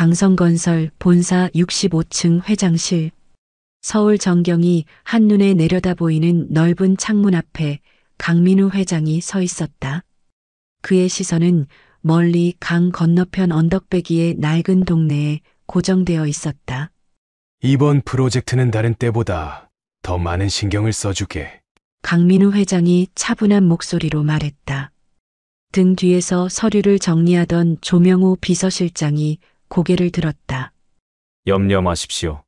강성건설 본사 65층 회장실. 서울 전경이 한눈에 내려다 보이는 넓은 창문 앞에 강민우 회장이 서 있었다. 그의 시선은 멀리 강 건너편 언덕배기의 낡은 동네에 고정되어 있었다. 이번 프로젝트는 다른 때보다 더 많은 신경을 써주게. 강민우 회장이 차분한 목소리로 말했다. 등 뒤에서 서류를 정리하던 조명호 비서실장이 고개를 들었다. 염려 마십시오.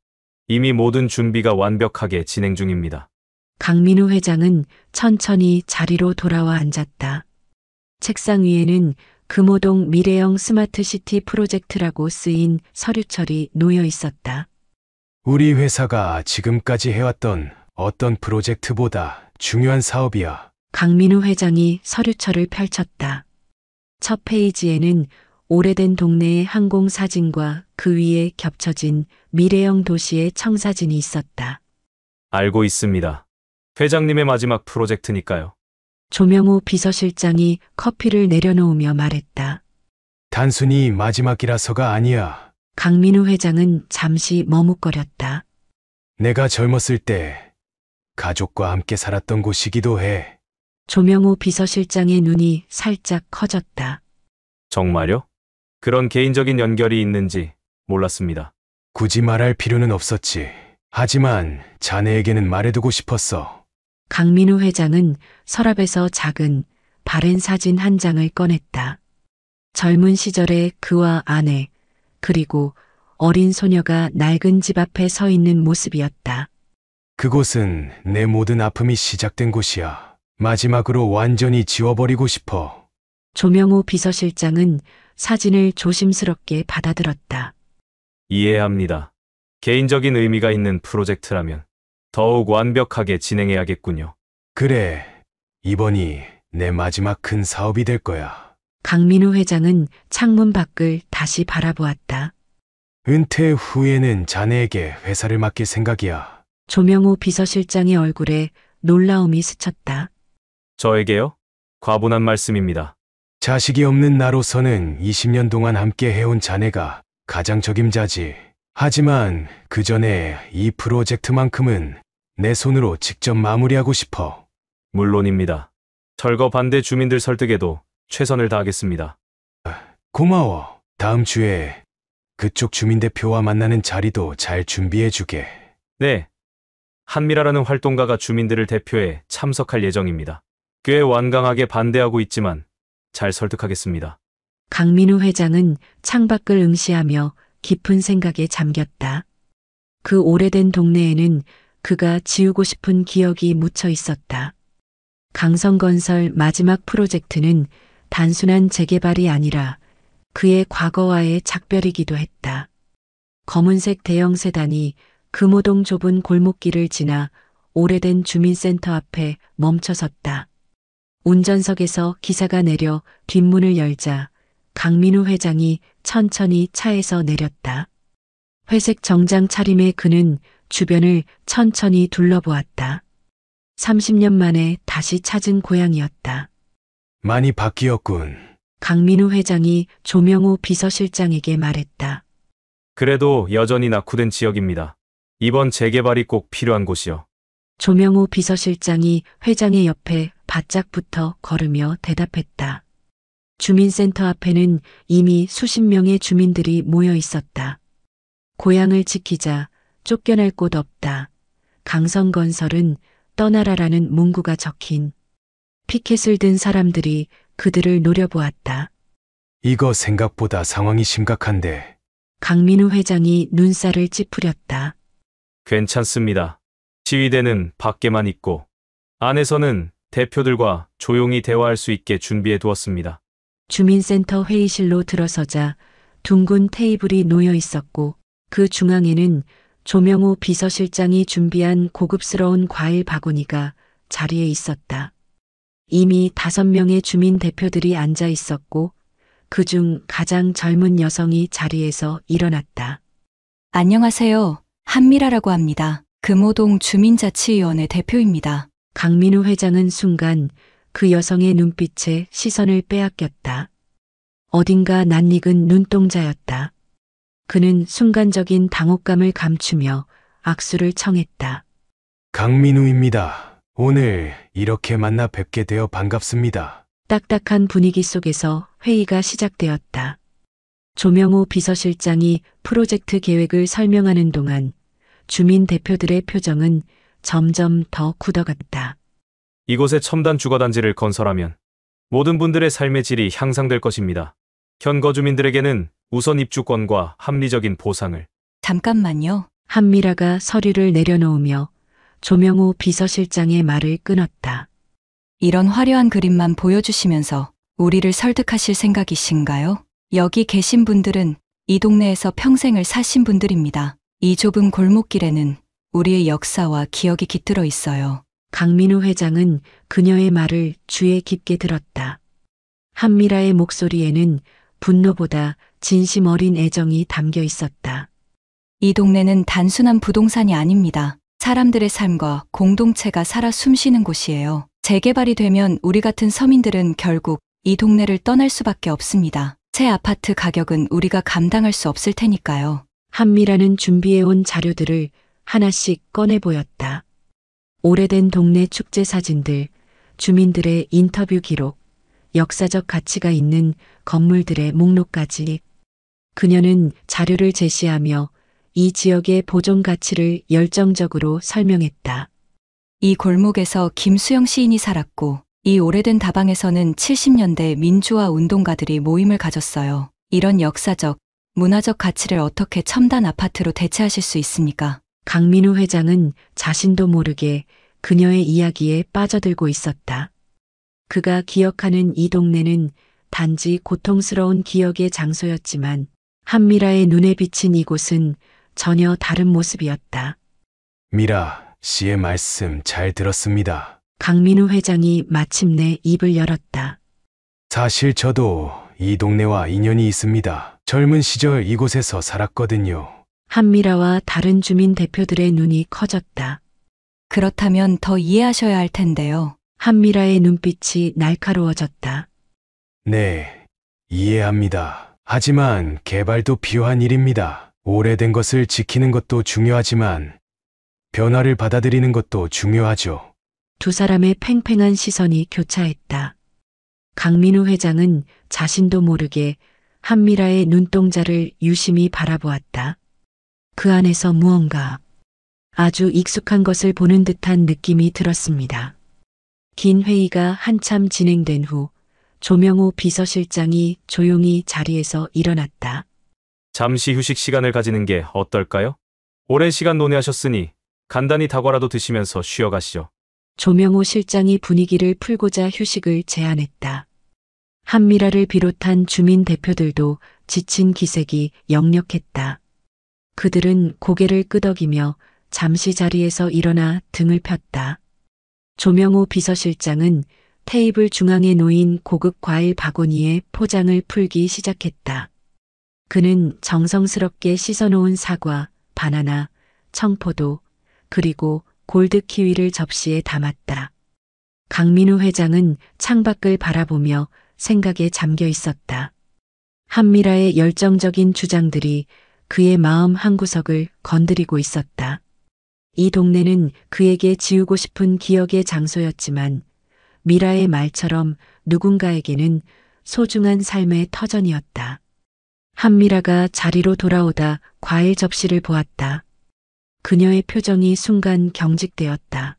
이미 모든 준비가 완벽하게 진행 중입니다. 강민우 회장은 천천히 자리로 돌아와 앉았다. 책상 위에는 금호동 미래형 스마트시티 프로젝트라고 쓰인 서류철이 놓여 있었다. 우리 회사가 지금까지 해왔던 어떤 프로젝트보다 중요한 사업이야. 강민우 회장이 서류철을 펼쳤다. 첫 페이지에는 오래된 동네의 항공 사진과 그 위에 겹쳐진 미래형 도시의 청사진이 있었다. 알고 있습니다. 회장님의 마지막 프로젝트니까요. 조명호 비서실장이 커피를 내려놓으며 말했다. 단순히 마지막이라서가 아니야. 강민우 회장은 잠시 머뭇거렸다. 내가 젊었을 때 가족과 함께 살았던 곳이기도 해. 조명호 비서실장의 눈이 살짝 커졌다. 정말요? 그런 개인적인 연결이 있는지 몰랐습니다. 굳이 말할 필요는 없었지. 하지만 자네에게는 말해두고 싶었어. 강민우 회장은 서랍에서 작은 바랜 사진 한 장을 꺼냈다. 젊은 시절의 그와 아내, 그리고 어린 소녀가 낡은 집 앞에 서 있는 모습이었다. 그곳은 내 모든 아픔이 시작된 곳이야. 마지막으로 완전히 지워버리고 싶어. 조명호 비서실장은 사진을 조심스럽게 받아들었다. 이해합니다. 개인적인 의미가 있는 프로젝트라면 더욱 완벽하게 진행해야겠군요. 그래, 이번이 내 마지막 큰 사업이 될 거야. 강민우 회장은 창문 밖을 다시 바라보았다. 은퇴 후에는 자네에게 회사를 맡길 생각이야. 조명호 비서실장의 얼굴에 놀라움이 스쳤다. 저에게요? 과분한 말씀입니다. 자식이 없는 나로서는 20년 동안 함께 해온 자네가 가장 적임자지. 하지만 그 전에 이 프로젝트만큼은 내 손으로 직접 마무리하고 싶어. 물론입니다. 철거 반대 주민들 설득에도 최선을 다하겠습니다. 고마워. 다음 주에 그쪽 주민대표와 만나는 자리도 잘 준비해주게. 네. 한미라라는 활동가가 주민들을 대표해 참석할 예정입니다. 꽤 완강하게 반대하고 있지만 잘 설득하겠습니다. 강민우 회장은 창밖을 응시하며 깊은 생각에 잠겼다. 그 오래된 동네에는 그가 지우고 싶은 기억이 묻혀 있었다. 강성건설 마지막 프로젝트는 단순한 재개발이 아니라 그의 과거와의 작별이기도 했다. 검은색 대형 세단이 금호동 좁은 골목길을 지나 오래된 주민센터 앞에 멈춰섰다. 운전석에서 기사가 내려 뒷문을 열자 강민우 회장이 천천히 차에서 내렸다. 회색 정장 차림의 그는 주변을 천천히 둘러보았다. 30년 만에 다시 찾은 고향이었다. 많이 바뀌었군. 강민우 회장이 조명호 비서실장에게 말했다. 그래도 여전히 낙후된 지역입니다. 이번 재개발이 꼭 필요한 곳이요. 조명호 비서실장이 회장의 옆에 바짝 붙어 걸으며 대답했다. 주민센터 앞에는 이미 수십 명의 주민들이 모여 있었다. 고향을 지키자, 쫓겨날 곳 없다. 강성건설은 떠나라라는 문구가 적힌 피켓을 든 사람들이 그들을 노려보았다. 이거 생각보다 상황이 심각한데. 강민우 회장이 눈살을 찌푸렸다. 괜찮습니다. 지휘대는 밖에만 있고 안에서는 대표들과 조용히 대화할 수 있게 준비해 두었습니다. 주민센터 회의실로 들어서자 둥근 테이블이 놓여 있었고 그 중앙에는 조명호 비서실장이 준비한 고급스러운 과일 바구니가 자리에 있었다. 이미 5명의 주민 대표들이 앉아 있었고 그중 가장 젊은 여성이 자리에서 일어났다. 안녕하세요. 한미라라고 합니다. 금호동 주민자치위원회 대표입니다. 강민우 회장은 순간 그 여성의 눈빛에 시선을 빼앗겼다. 어딘가 낯익은 눈동자였다. 그는 순간적인 당혹감을 감추며 악수를 청했다. 강민우입니다. 오늘 이렇게 만나 뵙게 되어 반갑습니다. 딱딱한 분위기 속에서 회의가 시작되었다. 조명호 비서실장이 프로젝트 계획을 설명하는 동안 주민 대표들의 표정은 점점 더 굳어갔다. 이곳에 첨단 주거단지를 건설하면 모든 분들의 삶의 질이 향상될 것입니다. 현거 주민들에게는 우선 입주권과 합리적인 보상을. 잠깐만요. 한미라가 서류를 내려놓으며 조명호 비서실장의 말을 끊었다. 이런 화려한 그림만 보여주시면서 우리를 설득하실 생각이신가요? 여기 계신 분들은 이 동네에서 평생을 사신 분들입니다. 이 좁은 골목길에는 우리의 역사와 기억이 깃들어 있어요. 강민우 회장은 그녀의 말을 주의 깊게 들었다. 한미라의 목소리에는 분노보다 진심 어린 애정이 담겨 있었다. 이 동네는 단순한 부동산이 아닙니다. 사람들의 삶과 공동체가 살아 숨쉬는 곳이에요. 재개발이 되면 우리 같은 서민들은 결국 이 동네를 떠날 수밖에 없습니다. 새 아파트 가격은 우리가 감당할 수 없을 테니까요. 한미라는 준비해온 자료들을 하나씩 꺼내 보였다. 오래된 동네 축제 사진들, 주민들의 인터뷰 기록, 역사적 가치가 있는 건물들의 목록까지. 그녀는 자료를 제시하며 이 지역의 보존 가치를 열정적으로 설명했다. 이 골목에서 김수영 시인이 살았고, 이 오래된 다방에서는 70년대 민주화 운동가들이 모임을 가졌어요. 이런 역사적, 문화적 가치를 어떻게 첨단 아파트로 대체하실 수 있습니까? 강민우 회장은 자신도 모르게 그녀의 이야기에 빠져들고 있었다. 그가 기억하는 이 동네는 단지 고통스러운 기억의 장소였지만 한미라의 눈에 비친 이곳은 전혀 다른 모습이었다. 미라 씨의 말씀 잘 들었습니다. 강민우 회장이 마침내 입을 열었다. 사실 저도 이 동네와 인연이 있습니다. 젊은 시절 이곳에서 살았거든요. 한미라와 다른 주민 대표들의 눈이 커졌다. 그렇다면 더 이해하셔야 할 텐데요. 한미라의 눈빛이 날카로워졌다. 네, 이해합니다. 하지만 개발도 필요한 일입니다. 오래된 것을 지키는 것도 중요하지만 변화를 받아들이는 것도 중요하죠. 두 사람의 팽팽한 시선이 교차했다. 강민우 회장은 자신도 모르게 한미라의 눈동자를 유심히 바라보았다. 그 안에서 무언가 아주 익숙한 것을 보는 듯한 느낌이 들었습니다. 긴 회의가 한참 진행된 후 조명호 비서실장이 조용히 자리에서 일어났다. 잠시 휴식 시간을 가지는 게 어떨까요? 오랜 시간 논의하셨으니 간단히 다과라도 드시면서 쉬어가시죠. 조명호 실장이 분위기를 풀고자 휴식을 제안했다. 한미라를 비롯한 주민 대표들도 지친 기색이 역력했다. 그들은 고개를 끄덕이며 잠시 자리에서 일어나 등을 폈다. 조명호 비서실장은 테이블 중앙에 놓인 고급 과일 바구니에 포장을 풀기 시작했다. 그는 정성스럽게 씻어놓은 사과, 바나나, 청포도, 그리고 골드 키위를 접시에 담았다. 강민우 회장은 창밖을 바라보며 생각에 잠겨 있었다. 한미라의 열정적인 주장들이 그의 마음 한구석을 건드리고 있었다. 이 동네는 그에게 지우고 싶은 기억의 장소였지만 미라의 말처럼 누군가에게는 소중한 삶의 터전이었다. 한미라가 자리로 돌아오다 과일 접시를 보았다. 그녀의 표정이 순간 경직되었다.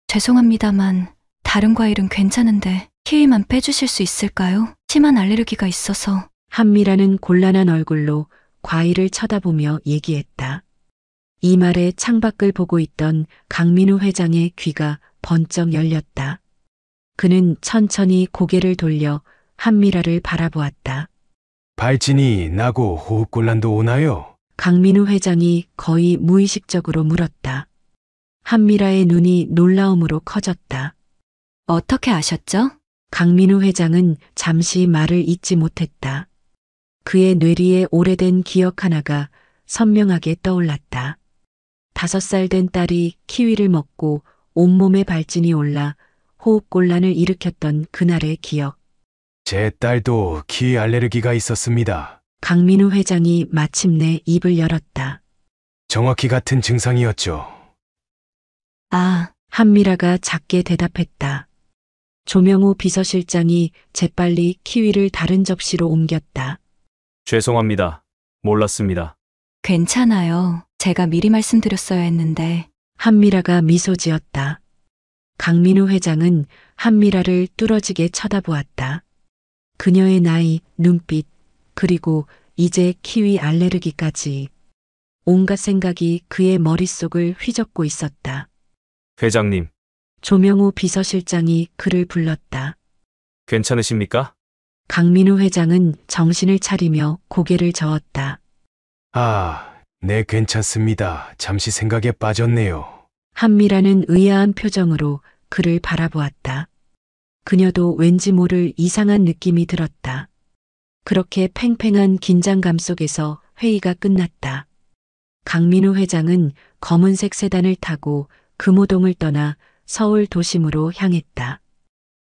죄송합니다만 다른 과일은 괜찮은데 키위만 빼주실 수 있을까요? 심한 알레르기가 있어서. 한미라는 곤란한 얼굴로 과일을 쳐다보며 얘기했다. 이 말에 창밖을 보고 있던 강민우 회장의 귀가 번쩍 열렸다. 그는 천천히 고개를 돌려 한미라를 바라보았다. 발진이 나고 호흡곤란도 오나요? 강민우 회장이 거의 무의식적으로 물었다. 한미라의 눈이 놀라움으로 커졌다. 어떻게 아셨죠? 강민우 회장은 잠시 말을 잇지 못했다. 그의 뇌리에 오래된 기억 하나가 선명하게 떠올랐다. 5살 된 딸이 키위를 먹고 온몸에 발진이 올라 호흡곤란을 일으켰던 그날의 기억. 제 딸도 키위 알레르기가 있었습니다. 강민우 회장이 마침내 입을 열었다. 정확히 같은 증상이었죠. 아, 한미라가 작게 대답했다. 조명호 비서실장이 재빨리 키위를 다른 접시로 옮겼다. 죄송합니다. 몰랐습니다. 괜찮아요. 제가 미리 말씀드렸어야 했는데. 한미라가 미소 지었다. 강민우 회장은 한미라를 뚫어지게 쳐다보았다. 그녀의 나이, 눈빛, 그리고 이제 키위 알레르기까지. 온갖 생각이 그의 머릿속을 휘젓고 있었다. 회장님, 조명호 비서실장이 그를 불렀다. 괜찮으십니까? 강민우 회장은 정신을 차리며 고개를 저었다. 네, 괜찮습니다. 잠시 생각에 빠졌네요. 한미라는 의아한 표정으로 그를 바라보았다. 그녀도 왠지 모를 이상한 느낌이 들었다. 그렇게 팽팽한 긴장감 속에서 회의가 끝났다. 강민우 회장은 검은색 세단을 타고 금호동을 떠나 서울 도심으로 향했다.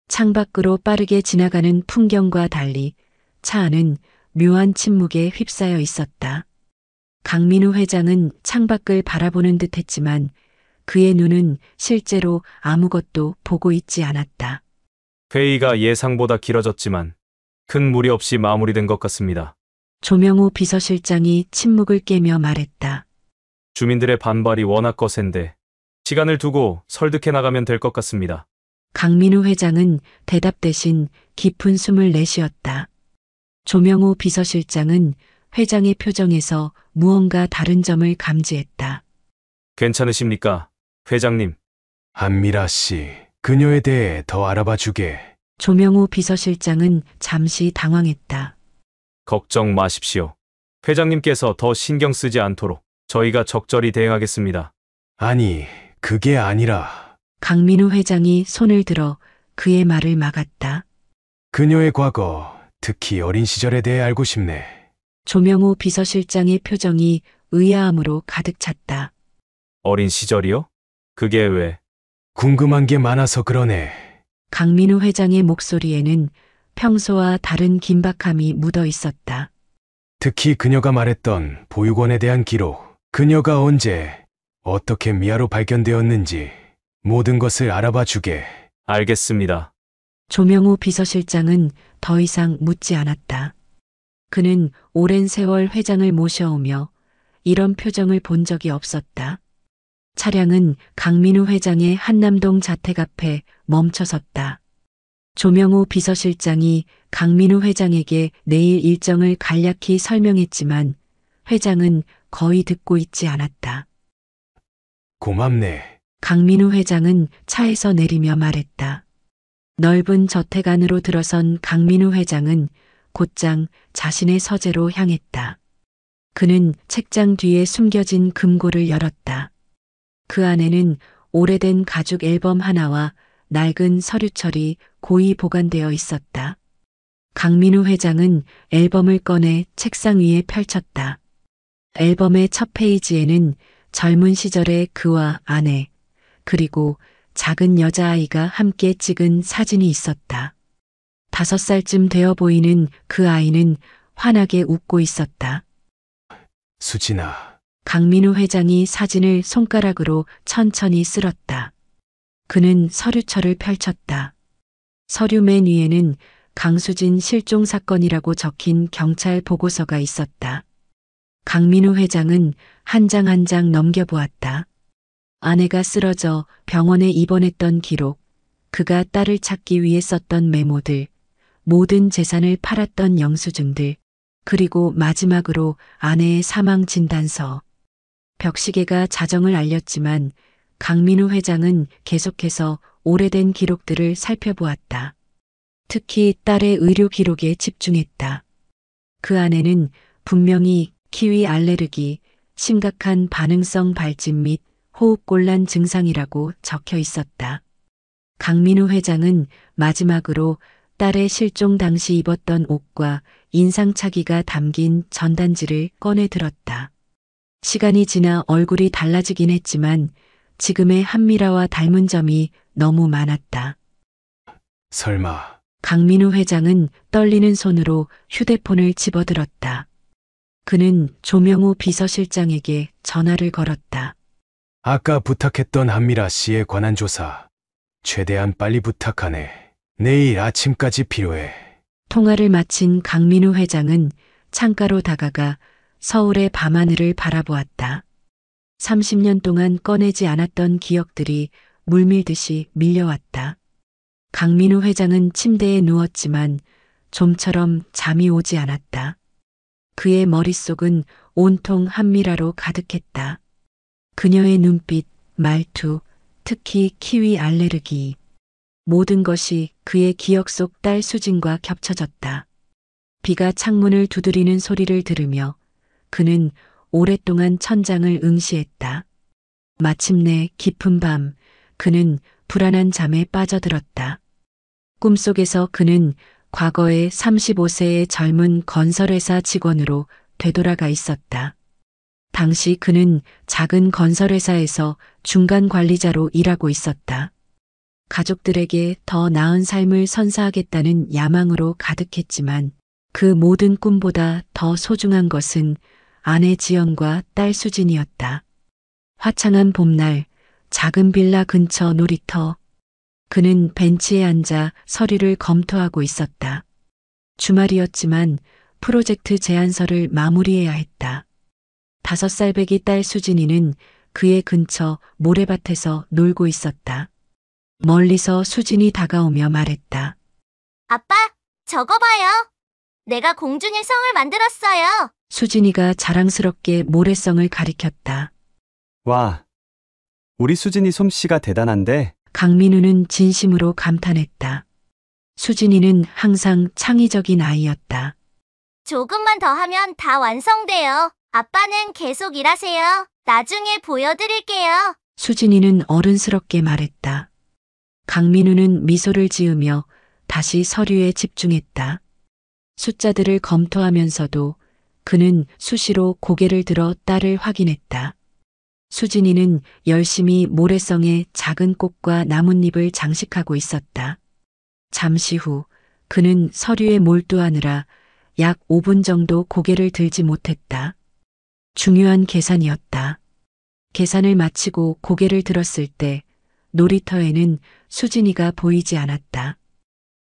창밖으로 빠르게 지나가는 풍경과 달리 차 안은 묘한 침묵에 휩싸여 있었다. 강민우 회장은 창밖을 바라보는 듯 했지만 그의 눈은 실제로 아무것도 보고 있지 않았다. 회의가 예상보다 길어졌지만 큰 무리 없이 마무리된 것 같습니다. 조명호 비서실장이 침묵을 깨며 말했다. 주민들의 반발이 워낙 거센데 시간을 두고 설득해 나가면 될 것 같습니다. 강민우 회장은 대답 대신 깊은 숨을 내쉬었다. 조명호 비서실장은 회장의 표정에서 무언가 다른 점을 감지했다. 괜찮으십니까, 회장님? 한미라 씨, 그녀에 대해 더 알아봐 주게. 조명호 비서실장은 잠시 당황했다. 걱정 마십시오. 회장님께서 더 신경 쓰지 않도록 저희가 적절히 대응하겠습니다. 아니, 그게 아니라 강민우 회장이 손을 들어 그의 말을 막았다. 그녀의 과거, 특히 어린 시절에 대해 알고 싶네. 조명호 비서실장의 표정이 의아함으로 가득 찼다. 어린 시절이요? 그게 왜? 궁금한 게 많아서 그러네. 강민우 회장의 목소리에는 평소와 다른 긴박함이 묻어 있었다. 특히 그녀가 말했던 보육원에 대한 기록, 그녀가 언제, 어떻게 미아로 발견되었는지 모든 것을 알아봐 주게. 알겠습니다. 조명호 비서실장은 더 이상 묻지 않았다. 그는 오랜 세월 회장을 모셔오며 이런 표정을 본 적이 없었다. 차량은 강민우 회장의 한남동 자택 앞에 멈춰섰다. 조명호 비서실장이 강민우 회장에게 내일 일정을 간략히 설명했지만 회장은 거의 듣고 있지 않았다. 고맙네. 강민우 회장은 차에서 내리며 말했다. 넓은 저택 안으로 들어선 강민우 회장은 곧장 자신의 서재로 향했다. 그는 책장 뒤에 숨겨진 금고를 열었다. 그 안에는 오래된 가죽 앨범 하나와 낡은 서류철이 고이 보관되어 있었다. 강민우 회장은 앨범을 꺼내 책상 위에 펼쳤다. 앨범의 첫 페이지에는 젊은 시절의 그와 아내, 그리고 작은 여자아이가 함께 찍은 사진이 있었다. 5살쯤 되어 보이는 그 아이는 환하게 웃고 있었다. 수진아, 강민우 회장이 사진을 손가락으로 천천히 쓸었다. 그는 서류철을 펼쳤다. 서류 맨 위에는 강수진 실종 사건이라고 적힌 경찰 보고서가 있었다. 강민우 회장은 한 장 한 장 넘겨보았다. 아내가 쓰러져 병원에 입원했던 기록, 그가 딸을 찾기 위해 썼던 메모들, 모든 재산을 팔았던 영수증들, 그리고 마지막으로 아내의 사망 진단서. 벽시계가 자정을 알렸지만 강민우 회장은 계속해서 오래된 기록들을 살펴보았다. 특히 딸의 의료 기록에 집중했다. 그 안에는 분명히 키위 알레르기, 심각한 반응성 발진 및 호흡곤란 증상이라고 적혀 있었다. 강민우 회장은 마지막으로 딸의 실종 당시 입었던 옷과 인상착의가 담긴 전단지를 꺼내 들었다. 시간이 지나 얼굴이 달라지긴 했지만 지금의 한미라와 닮은 점이 너무 많았다. 설마 강민우 회장은 떨리는 손으로 휴대폰을 집어들었다. 그는 조명호 비서실장에게 전화를 걸었다. 아까 부탁했던 한미라 씨에 관한 조사. 최대한 빨리 부탁하네. 내일 아침까지 필요해. 통화를 마친 강민우 회장은 창가로 다가가 서울의 밤하늘을 바라보았다. 30년 동안 꺼내지 않았던 기억들이 물밀듯이 밀려왔다. 강민우 회장은 침대에 누웠지만 좀처럼 잠이 오지 않았다. 그의 머릿속은 온통 한미라로 가득했다. 그녀의 눈빛, 말투, 특히 키위 알레르기. 모든 것이 그의 기억 속 딸 수진과 겹쳐졌다. 비가 창문을 두드리는 소리를 들으며 그는 오랫동안 천장을 응시했다. 마침내 깊은 밤 그는 불안한 잠에 빠져들었다. 꿈속에서 그는 과거의 35세의 젊은 건설회사 직원으로 되돌아가 있었다. 당시 그는 작은 건설회사에서 중간 관리자로 일하고 있었다. 가족들에게 더 나은 삶을 선사하겠다는 야망으로 가득했지만 그 모든 꿈보다 더 소중한 것은 아내 지연과 딸 수진이었다. 화창한 봄날, 작은 빌라 근처 놀이터. 그는 벤치에 앉아 서류를 검토하고 있었다. 주말이었지만 프로젝트 제안서를 마무리해야 했다. 5살배기 딸 수진이는 그의 근처 모래밭에서 놀고 있었다. 멀리서 수진이 다가오며 말했다. 아빠, 저거 봐요. 내가 공주님 성을 만들었어요. 수진이가 자랑스럽게 모래성을 가리켰다. 와, 우리 수진이 솜씨가 대단한데? 강민우는 진심으로 감탄했다. 수진이는 항상 창의적인 아이였다. 조금만 더 하면 다 완성돼요. 아빠는 계속 일하세요. 나중에 보여드릴게요. 수진이는 어른스럽게 말했다. 강민우는 미소를 지으며 다시 서류에 집중했다. 숫자들을 검토하면서도 그는 수시로 고개를 들어 딸을 확인했다. 수진이는 열심히 모래성에 작은 꽃과 나뭇잎을 장식하고 있었다. 잠시 후 그는 서류에 몰두하느라 약 5분 정도 고개를 들지 못했다. 중요한 계산이었다. 계산을 마치고 고개를 들었을 때 놀이터에는 수진이가 보이지 않았다.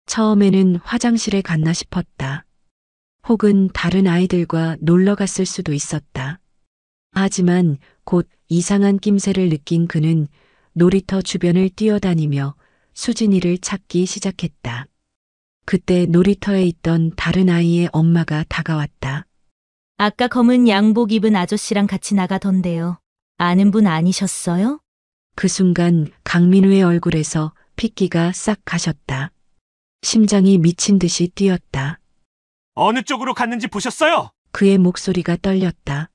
처음에는 화장실에 갔나 싶었다. 혹은 다른 아이들과 놀러 갔을 수도 있었다. 하지만 곧 이상한 낌새를 느낀 그는 놀이터 주변을 뛰어다니며 수진이를 찾기 시작했다. 그때 놀이터에 있던 다른 아이의 엄마가 다가왔다. 아까 검은 양복 입은 아저씨랑 같이 나가던데요. 아는 분 아니셨어요? 그 순간 강민우의 얼굴에서 핏기가 싹 가셨다. 심장이 미친 듯이 뛰었다. 어느 쪽으로 갔는지 보셨어요? 그의 목소리가 떨렸다.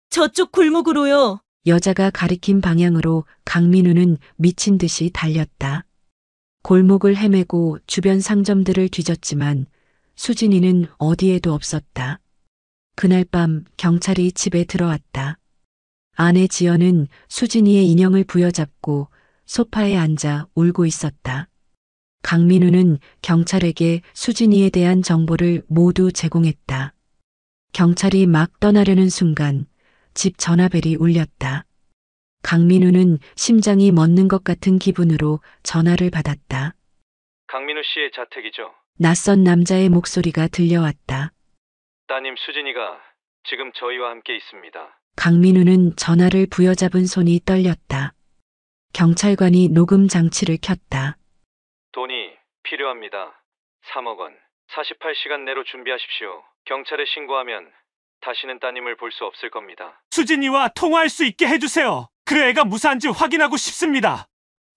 저쪽 골목으로요. 여자가 가리킨 방향으로 강민우는 미친 듯이 달렸다. 골목을 헤매고 주변 상점들을 뒤졌지만 수진이는 어디에도 없었다. 그날 밤 경찰이 집에 들어왔다. 아내 지연은 수진이의 인형을 부여잡고 소파에 앉아 울고 있었다. 강민우는 경찰에게 수진이에 대한 정보를 모두 제공했다. 경찰이 막 떠나려는 순간 집 전화벨이 울렸다. 강민우는 심장이 멎는 것 같은 기분으로 전화를 받았다. 강민우 씨의 자택이죠. 낯선 남자의 목소리가 들려왔다. 따님 수진이가 지금 저희와 함께 있습니다. 강민우는 전화를 부여잡은 손이 떨렸다. 경찰관이 녹음 장치를 켰다. 돈이 필요합니다. 3억 원. 48시간 내로 준비하십시오. 경찰에 신고하면 다시는 따님을 볼 수 없을 겁니다. 수진이와 통화할 수 있게 해주세요. 그 애가 무사한지 확인하고 싶습니다.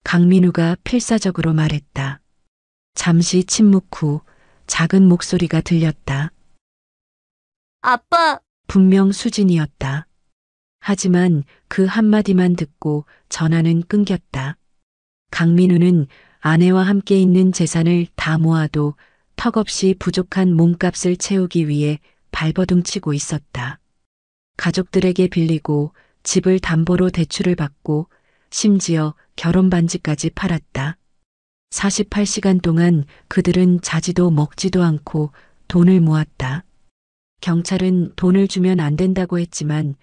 강민우가 필사적으로 말했다. 잠시 침묵 후 작은 목소리가 들렸다. 아빠, 분명 수진이었다. 하지만 그 한마디만 듣고 전화는 끊겼다. 강민우는 아내와 함께 있는 재산을 다 모아도 턱없이 부족한 몸값을 채우기 위해 발버둥치고 있었다. 가족들에게 빌리고 집을 담보로 대출을 받고 심지어 결혼 반지까지 팔았다. 48시간 동안 그들은 자지도 먹지도 않고 돈을 모았다. 경찰은 돈을 주면 안 된다고 했지만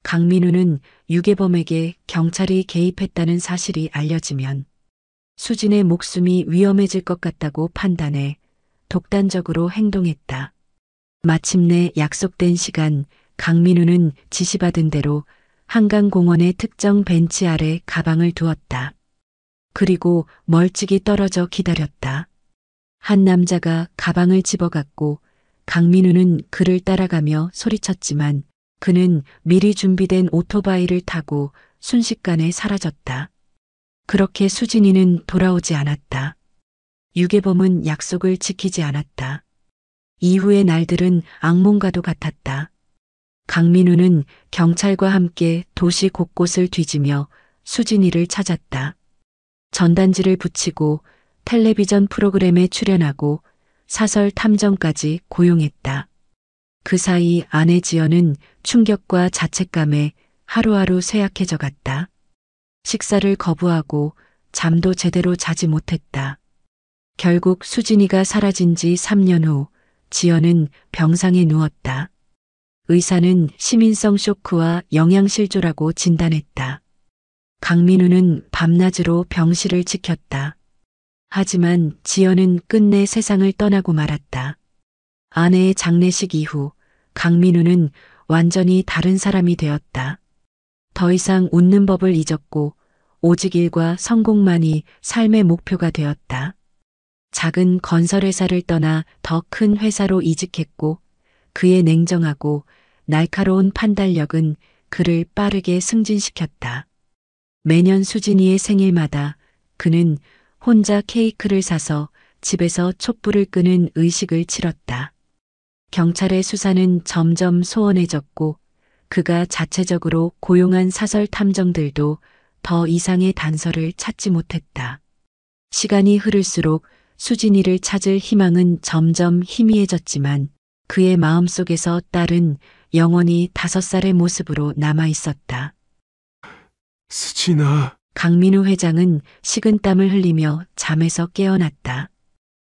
강민우는 유괴범에게 경찰이 개입했다는 사실이 알려지면 수진의 목숨이 위험해질 것 같다고 판단해 독단적으로 행동했다. 마침내 약속된 시간 강민우는 지시받은 대로 한강공원의 특정 벤치 아래 가방을 두었다. 그리고 멀찍이 떨어져 기다렸다. 한 남자가 가방을 집어갔고 강민우는 그를 따라가며 소리쳤지만 그는 미리 준비된 오토바이를 타고 순식간에 사라졌다. 그렇게 수진이는 돌아오지 않았다. 유괴범은 약속을 지키지 않았다. 이후의 날들은 악몽과도 같았다. 강민우는 경찰과 함께 도시 곳곳을 뒤지며 수진이를 찾았다. 전단지를 붙이고 텔레비전 프로그램에 출연하고 사설 탐정까지 고용했다. 그 사이 아내 지연은 충격과 자책감에 하루하루 쇠약해져 갔다. 식사를 거부하고 잠도 제대로 자지 못했다. 결국 수진이가 사라진 지 3년 후 지연은 병상에 누웠다. 의사는 시민성 쇼크와 영양실조라고 진단했다. 강민우는 밤낮으로 병실을 지켰다. 하지만 지연은 끝내 세상을 떠나고 말았다. 아내의 장례식 이후 강민우는 완전히 다른 사람이 되었다. 더 이상 웃는 법을 잊었고 오직 일과 성공만이 삶의 목표가 되었다. 작은 건설회사를 떠나 더 큰 회사로 이직했고 그의 냉정하고 날카로운 판단력은 그를 빠르게 승진시켰다. 매년 수진이의 생일마다 그는 혼자 케이크를 사서 집에서 촛불을 끄는 의식을 치렀다. 경찰의 수사는 점점 소원해졌고 그가 자체적으로 고용한 사설 탐정들도 더 이상의 단서를 찾지 못했다. 시간이 흐를수록 수진이를 찾을 희망은 점점 희미해졌지만 그의 마음속에서 딸은 영원히 5살의 모습으로 남아 있었다. 수진아. 강민우 회장은 식은땀을 흘리며 잠에서 깨어났다.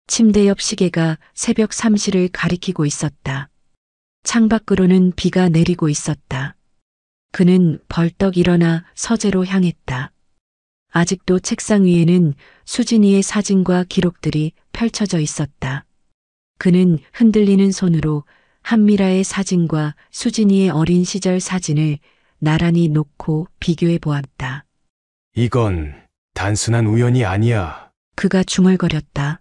침대 옆 시계가 새벽 3시를 가리키고 있었다. 창밖으로는 비가 내리고 있었다. 그는 벌떡 일어나 서재로 향했다. 아직도 책상 위에는 수진이의 사진과 기록들이 펼쳐져 있었다. 그는 흔들리는 손으로 한미라의 사진과 수진이의 어린 시절 사진을 나란히 놓고 비교해 보았다. 이건 단순한 우연이 아니야. 그가 중얼거렸다.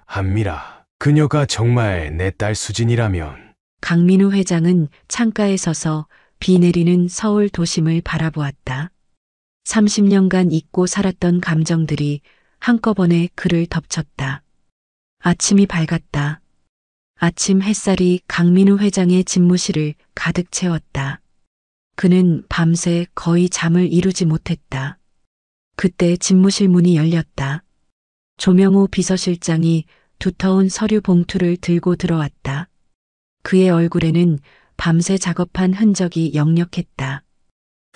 한미라, 그녀가 정말 내 딸 수진이라면. 강민우 회장은 창가에 서서 비 내리는 서울 도심을 바라보았다. 30년간 잊고 살았던 감정들이 한꺼번에 그를 덮쳤다. 아침이 밝았다. 아침 햇살이 강민우 회장의 집무실을 가득 채웠다. 그는 밤새 거의 잠을 이루지 못했다. 그때 집무실 문이 열렸다. 조명호 비서실장이 두터운 서류 봉투를 들고 들어왔다. 그의 얼굴에는 밤새 작업한 흔적이 역력했다.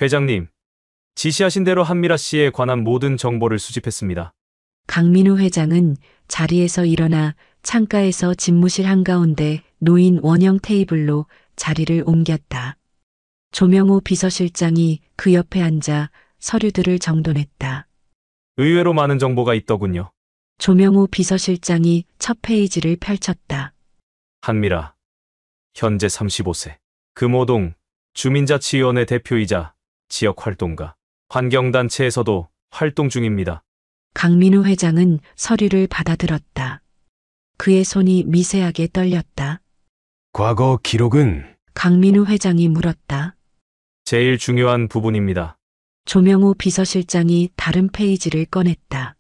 회장님, 지시하신 대로 한미라 씨에 관한 모든 정보를 수집했습니다. 강민우 회장은 자리에서 일어나 창가에서 집무실 한가운데 놓인 원형 테이블로 자리를 옮겼다. 조명호 비서실장이 그 옆에 앉아 서류들을 정돈했다. 의외로 많은 정보가 있더군요. 조명호 비서실장이 첫 페이지를 펼쳤다. 한미라, 현재 35세, 금호동 주민자치위원회 대표이자 지역활동가, 환경단체에서도 활동 중입니다. 강민우 회장은 서류를 받아들었다. 그의 손이 미세하게 떨렸다. 과거 기록은? 강민우 회장이 물었다. 제일 중요한 부분입니다. 조명호 비서실장이 다른 페이지를 꺼냈다.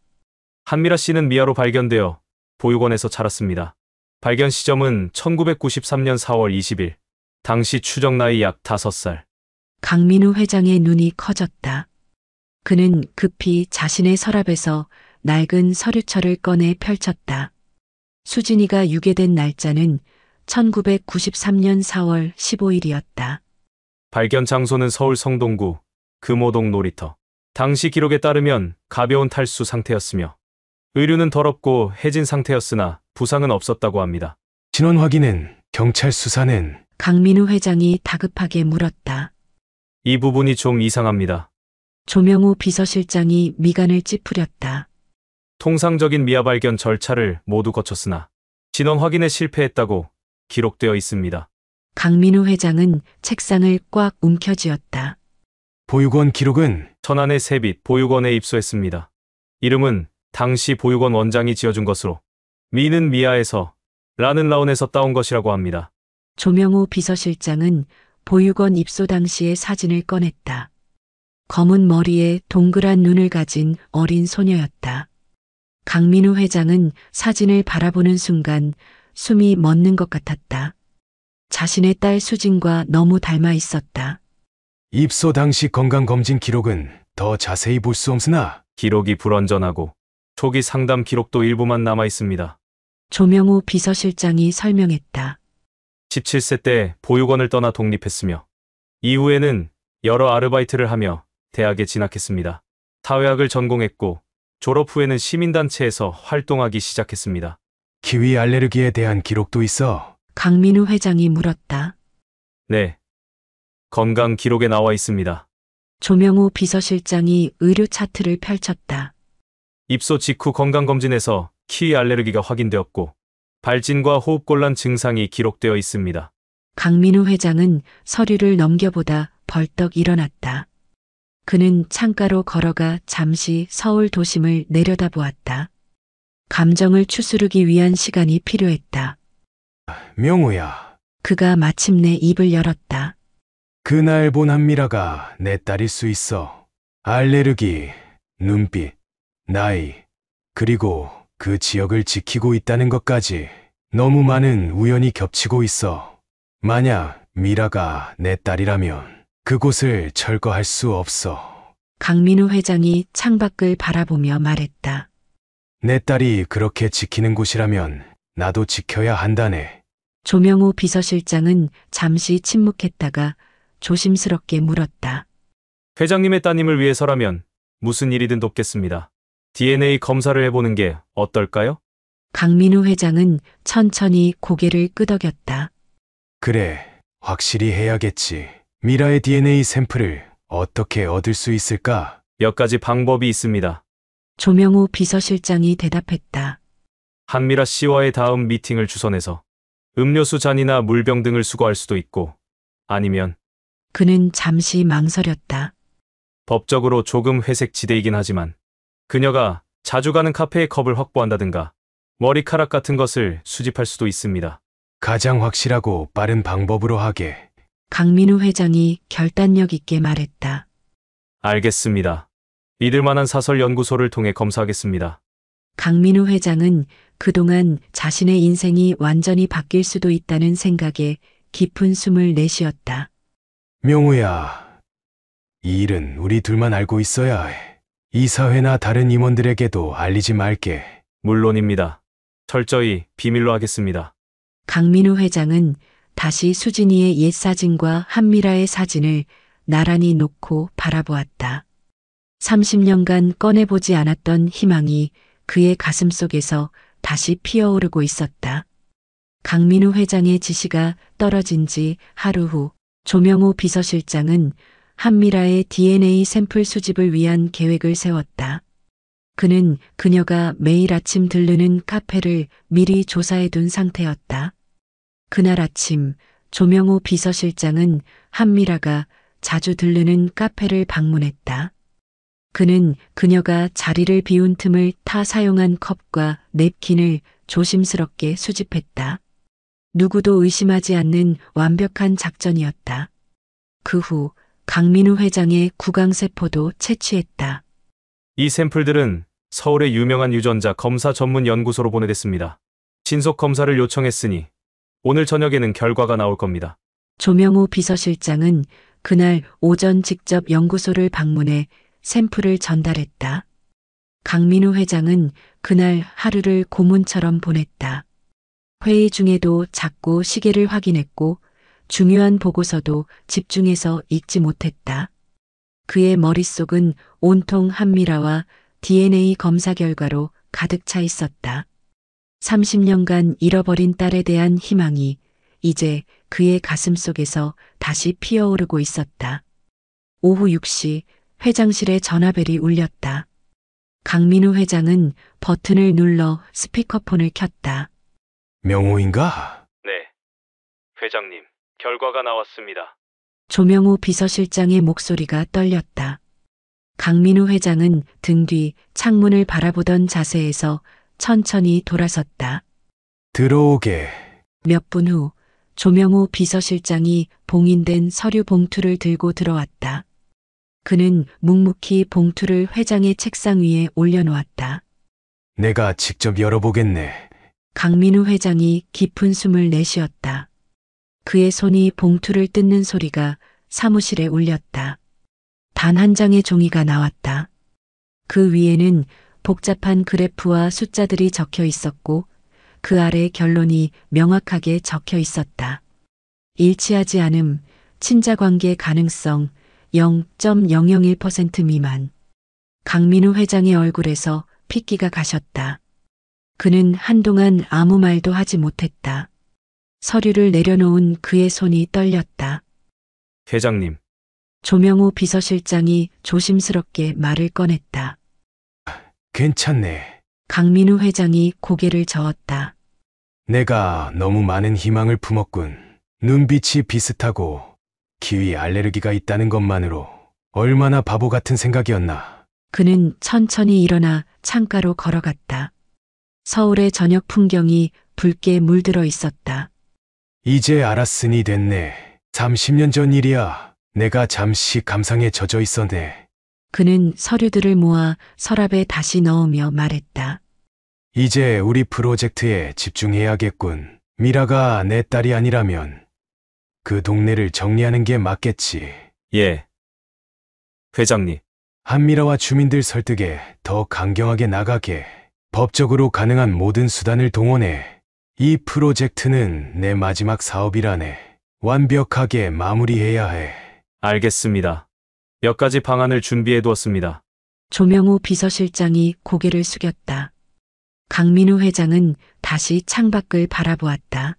한미라 씨는 미아로 발견되어 보육원에서 자랐습니다. 발견 시점은 1993년 4월 20일. 당시 추정 나이 약 5살. 강민우 회장의 눈이 커졌다. 그는 급히 자신의 서랍에서 낡은 서류철을 꺼내 펼쳤다. 수진이가 유괴된 날짜는 1993년 4월 15일이었다. 발견 장소는 서울 성동구 금호동 놀이터. 당시 기록에 따르면 가벼운 탈수 상태였으며 의류는 더럽고 해진 상태였으나 부상은 없었다고 합니다. 신원 확인은? 경찰 수사는 강민우 회장이 다급하게 물었다. 이 부분이 좀 이상합니다. 조명호 비서실장이 미간을 찌푸렸다. 통상적인 미아 발견 절차를 모두 거쳤으나 진원 확인에 실패했다고 기록되어 있습니다. 강민우 회장은 책상을 꽉 움켜쥐었다. 보육원 기록은 천안의 세빛 보육원에 입소했습니다. 이름은 당시 보육원 원장이 지어준 것으로 미는 미아에서 라는 라운에서 따온 것이라고 합니다. 조명호 비서실장은 보육원 입소 당시의 사진을 꺼냈다. 검은 머리에 동그란 눈을 가진 어린 소녀였다. 강민우 회장은 사진을 바라보는 순간 숨이 멎는 것 같았다. 자신의 딸 수진과 너무 닮아 있었다. 입소 당시 건강검진 기록은 더 자세히 볼 수 없으나 기록이 불완전하고 초기 상담 기록도 일부만 남아 있습니다. 조명호 비서실장이 설명했다. 17세 때 보육원을 떠나 독립했으며 이후에는 여러 아르바이트를 하며 대학에 진학했습니다. 사회학을 전공했고 졸업 후에는 시민단체에서 활동하기 시작했습니다. 키위 알레르기에 대한 기록도 있어. 강민우 회장이 물었다. 네. 건강 기록에 나와 있습니다. 조명호 비서실장이 의료 차트를 펼쳤다. 입소 직후 건강검진에서 키위 알레르기가 확인되었고 발진과 호흡곤란 증상이 기록되어 있습니다. 강민우 회장은 서류를 넘겨보다 벌떡 일어났다. 그는 창가로 걸어가 잠시 서울 도심을 내려다보았다. 감정을 추스르기 위한 시간이 필요했다. 명호야, 그가 마침내 입을 열었다. 그날 본 한미라가 내 딸일 수 있어. 알레르기, 눈빛, 나이, 그리고 그 지역을 지키고 있다는 것까지 너무 많은 우연이 겹치고 있어. 만약 미라가 내 딸이라면 그곳을 철거할 수 없어. 강민우 회장이 창밖을 바라보며 말했다. 내 딸이 그렇게 지키는 곳이라면 나도 지켜야 한다네. 조명호 비서실장은 잠시 침묵했다가 조심스럽게 물었다. 회장님의 따님을 위해서라면 무슨 일이든 돕겠습니다. DNA 검사를 해보는 게 어떨까요? 강민우 회장은 천천히 고개를 끄덕였다. 그래, 확실히 해야겠지. 미라의 DNA 샘플을 어떻게 얻을 수 있을까? 몇 가지 방법이 있습니다. 조명호 비서실장이 대답했다. 한미라 씨와의 다음 미팅을 주선해서 음료수 잔이나 물병 등을 수거할 수도 있고 아니면 그는 잠시 망설였다. 법적으로 조금 회색 지대이긴 하지만 그녀가 자주 가는 카페의 컵을 확보한다든가 머리카락 같은 것을 수집할 수도 있습니다. 가장 확실하고 빠른 방법으로 하게. 강민우 회장이 결단력 있게 말했다. 알겠습니다. 믿을 만한 사설 연구소를 통해 검사하겠습니다. 강민우 회장은 그동안 자신의 인생이 완전히 바뀔 수도 있다는 생각에 깊은 숨을 내쉬었다. 명호야, 이 일은 우리 둘만 알고 있어야 해. 이사회나 다른 임원들에게도 알리지 말게. 물론입니다. 철저히 비밀로 하겠습니다. 강민우 회장은 다시 수진이의 옛 사진과 한미라의 사진을 나란히 놓고 바라보았다. 30년간 꺼내보지 않았던 희망이 그의 가슴 속에서 다시 피어오르고 있었다. 강민우 회장의 지시가 떨어진 지 하루 후 조명호 비서실장은 한미라의 DNA 샘플 수집을 위한 계획을 세웠다. 그는 그녀가 매일 아침 들르는 카페를 미리 조사해 둔 상태였다. 그날 아침 조명호 비서실장은 한미라가 자주 들르는 카페를 방문했다. 그는 그녀가 자리를 비운 틈을 타 사용한 컵과 냅킨을 조심스럽게 수집했다. 누구도 의심하지 않는 완벽한 작전이었다. 그 후 강민우 회장의 구강세포도 채취했다. 이 샘플들은 서울의 유명한 유전자 검사 전문 연구소로 보내됐습니다. 신속 검사를 요청했으니 오늘 저녁에는 결과가 나올 겁니다. 조명호 비서실장은 그날 오전 직접 연구소를 방문해 샘플을 전달했다. 강민우 회장은 그날 하루를 고문처럼 보냈다. 회의 중에도 자꾸 시계를 확인했고 중요한 보고서도 집중해서 읽지 못했다. 그의 머릿속은 온통 한미라와 DNA 검사 결과로 가득 차 있었다. 30년간 잃어버린 딸에 대한 희망이 이제 그의 가슴 속에서 다시 피어오르고 있었다. 오후 6시 회장실에 전화벨이 울렸다. 강민우 회장은 버튼을 눌러 스피커폰을 켰다. 명호인가? 네. 회장님, 결과가 나왔습니다. 조명호 비서실장의 목소리가 떨렸다. 강민우 회장은 등 뒤 창문을 바라보던 자세에서 천천히 돌아섰다. 들어오게. 몇 분 후 조명호 비서실장이 봉인된 서류 봉투를 들고 들어왔다. 그는 묵묵히 봉투를 회장의 책상 위에 올려놓았다. 내가 직접 열어보겠네. 강민우 회장이 깊은 숨을 내쉬었다. 그의 손이 봉투를 뜯는 소리가 사무실에 울렸다. 단 한 장의 종이가 나왔다. 그 위에는 복잡한 그래프와 숫자들이 적혀 있었고 그 아래 결론이 명확하게 적혀 있었다. 일치하지 않음, 친자관계 가능성 0.001% 미만. 강민우 회장의 얼굴에서 핏기가 가셨다. 그는 한동안 아무 말도 하지 못했다. 서류를 내려놓은 그의 손이 떨렸다. 회장님, 조명호 비서실장이 조심스럽게 말을 꺼냈다. 괜찮네. 강민우 회장이 고개를 저었다. 내가 너무 많은 희망을 품었군. 눈빛이 비슷하고 키위 알레르기가 있다는 것만으로 얼마나 바보 같은 생각이었나. 그는 천천히 일어나 창가로 걸어갔다. 서울의 저녁 풍경이 붉게 물들어 있었다. 이제 알았으니 됐네. 30년 전 일이야. 내가 잠시 감상에 젖어 있었네. 그는 서류들을 모아 서랍에 다시 넣으며 말했다. 이제 우리 프로젝트에 집중해야겠군. 미라가 내 딸이 아니라면 그 동네를 정리하는 게 맞겠지. 예. 회장님, 한미라와 주민들 설득에 더 강경하게 나가게 법적으로 가능한 모든 수단을 동원해. 이 프로젝트는 내 마지막 사업이라네. 완벽하게 마무리해야 해. 알겠습니다. 몇 가지 방안을 준비해 두었습니다. 조명호 비서실장이 고개를 숙였다. 강민우 회장은 다시 창밖을 바라보았다.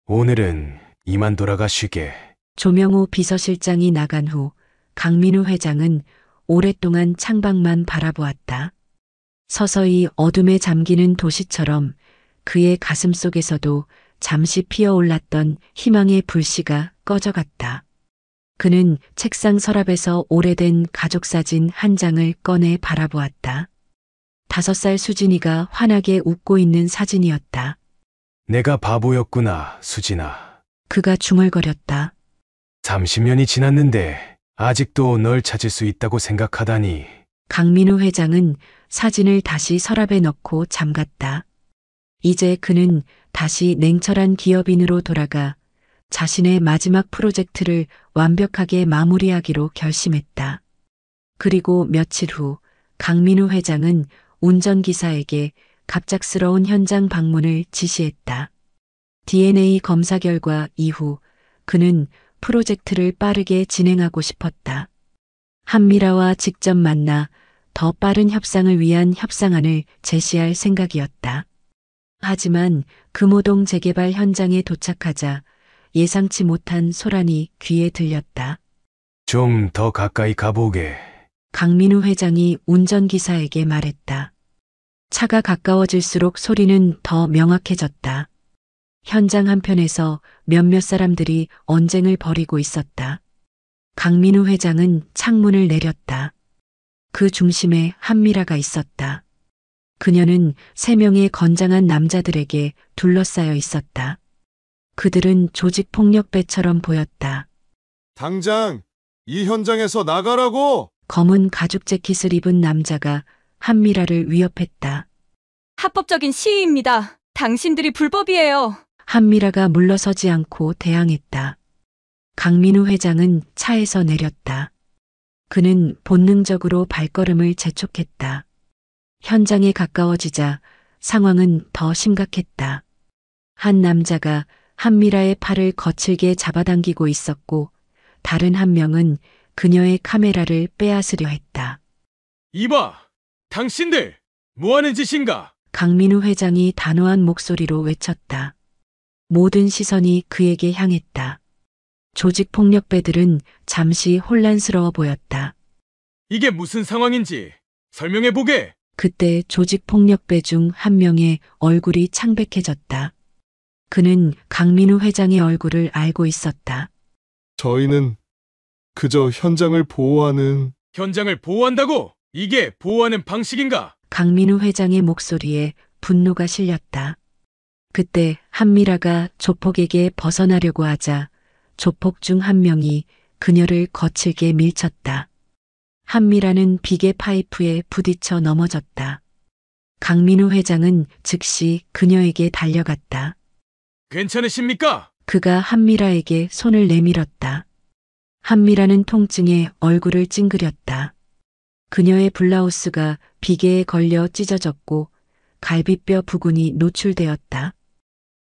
오늘은 이만 돌아가 쉬게. 조명호 비서실장이 나간 후 강민우 회장은 오랫동안 창밖만 바라보았다. 서서히 어둠에 잠기는 도시처럼 그의 가슴 속에서도 잠시 피어올랐던 희망의 불씨가 꺼져갔다. 그는 책상 서랍에서 오래된 가족사진 한 장을 꺼내 바라보았다. 5살 수진이가 환하게 웃고 있는 사진이었다. 내가 바보였구나, 수진아. 그가 중얼거렸다. 30년이 지났는데 아직도 널 찾을 수 있다고 생각하다니. 강민우 회장은 사진을 다시 서랍에 넣고 잠갔다. 이제 그는 다시 냉철한 기업인으로 돌아가 자신의 마지막 프로젝트를 완벽하게 마무리하기로 결심했다. 그리고 며칠 후 강민우 회장은 운전기사에게 갑작스러운 현장 방문을 지시했다. DNA 검사 결과 이후 그는 프로젝트를 빠르게 진행하고 싶었다. 한미라와 직접 만나 더 빠른 협상을 위한 협상안을 제시할 생각이었다. 하지만 금호동 재개발 현장에 도착하자 예상치 못한 소란이 귀에 들렸다. 좀 더 가까이 가보게. 강민우 회장이 운전기사에게 말했다. 차가 가까워질수록 소리는 더 명확해졌다. 현장 한편에서 몇몇 사람들이 언쟁을 벌이고 있었다. 강민우 회장은 창문을 내렸다. 그 중심에 한미라가 있었다. 그녀는 3명의 건장한 남자들에게 둘러싸여 있었다. 그들은 조직폭력배처럼 보였다. 당장 이 현장에서 나가라고! 검은 가죽 재킷을 입은 남자가 한미라를 위협했다. 합법적인 시위입니다. 당신들이 불법이에요. 한미라가 물러서지 않고 대항했다. 강민우 회장은 차에서 내렸다. 그는 본능적으로 발걸음을 재촉했다. 현장에 가까워지자 상황은 더 심각했다. 한 남자가 한미라의 팔을 거칠게 잡아당기고 있었고 다른 한 명은 그녀의 카메라를 빼앗으려 했다. 이봐! 당신들! 뭐하는 짓인가? 강민우 회장이 단호한 목소리로 외쳤다. 모든 시선이 그에게 향했다. 조직 폭력배들은 잠시 혼란스러워 보였다. 이게 무슨 상황인지 설명해 보게. 그때 조직 폭력배 중 한 명의 얼굴이 창백해졌다. 그는 강민우 회장의 얼굴을 알고 있었다. 저희는 그저 현장을 보호하는 현장을 보호한다고? 이게 보호하는 방식인가? 강민우 회장의 목소리에 분노가 실렸다. 그때 한미라가 조폭에게 벗어나려고 하자 조폭 중 한 명이 그녀를 거칠게 밀쳤다. 한미라는 비계 파이프에 부딪혀 넘어졌다. 강민우 회장은 즉시 그녀에게 달려갔다. 괜찮으십니까? 그가 한미라에게 손을 내밀었다. 한미라는 통증에 얼굴을 찡그렸다. 그녀의 블라우스가 비계에 걸려 찢어졌고 갈비뼈 부근이 노출되었다.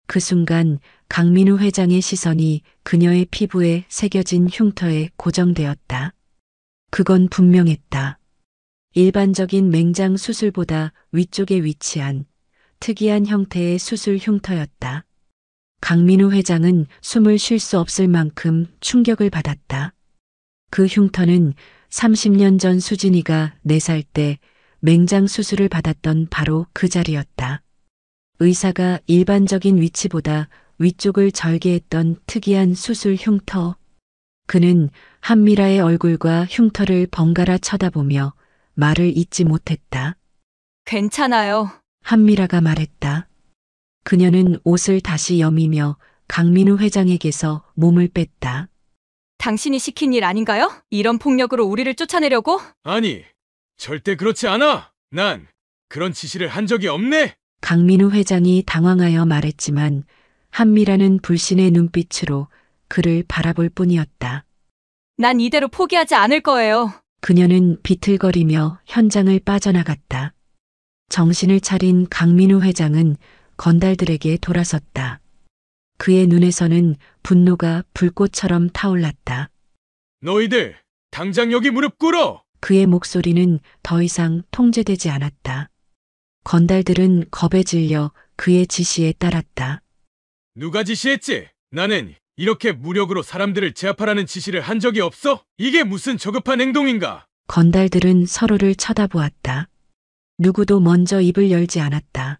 그 순간 강민우 회장의 시선이 그녀의 피부에 새겨진 흉터에 고정되었다. 그건 분명했다. 일반적인 맹장 수술보다 위쪽에 위치한 특이한 형태의 수술 흉터였다. 강민우 회장은 숨을 쉴 수 없을 만큼 충격을 받았다. 그 흉터는 30년 전 수진이가 4살 때 맹장 수술을 받았던 바로 그 자리였다. 의사가 일반적인 위치보다 위쪽을 절개했던 특이한 수술 흉터. 그는 한미라의 얼굴과 흉터를 번갈아 쳐다보며 말을 잇지 못했다. 괜찮아요. 한미라가 말했다. 그녀는 옷을 다시 여미며 강민우 회장에게서 몸을 뺐다. 당신이 시킨 일 아닌가요? 이런 폭력으로 우리를 쫓아내려고? 아니, 절대 그렇지 않아. 난 그런 지시를 한 적이 없네. 강민우 회장이 당황하여 말했지만 한미라는 불신의 눈빛으로 그를 바라볼 뿐이었다. 난 이대로 포기하지 않을 거예요. 그녀는 비틀거리며 현장을 빠져나갔다. 정신을 차린 강민우 회장은 건달들에게 돌아섰다. 그의 눈에서는 분노가 불꽃처럼 타올랐다. 너희들 당장 여기 무릎 꿇어. 그의 목소리는 더 이상 통제되지 않았다. 건달들은 겁에 질려 그의 지시에 따랐다. 누가 지시했지? 나는 이렇게 무력으로 사람들을 제압하라는 지시를 한 적이 없어? 이게 무슨 저급한 행동인가? 건달들은 서로를 쳐다보았다. 누구도 먼저 입을 열지 않았다.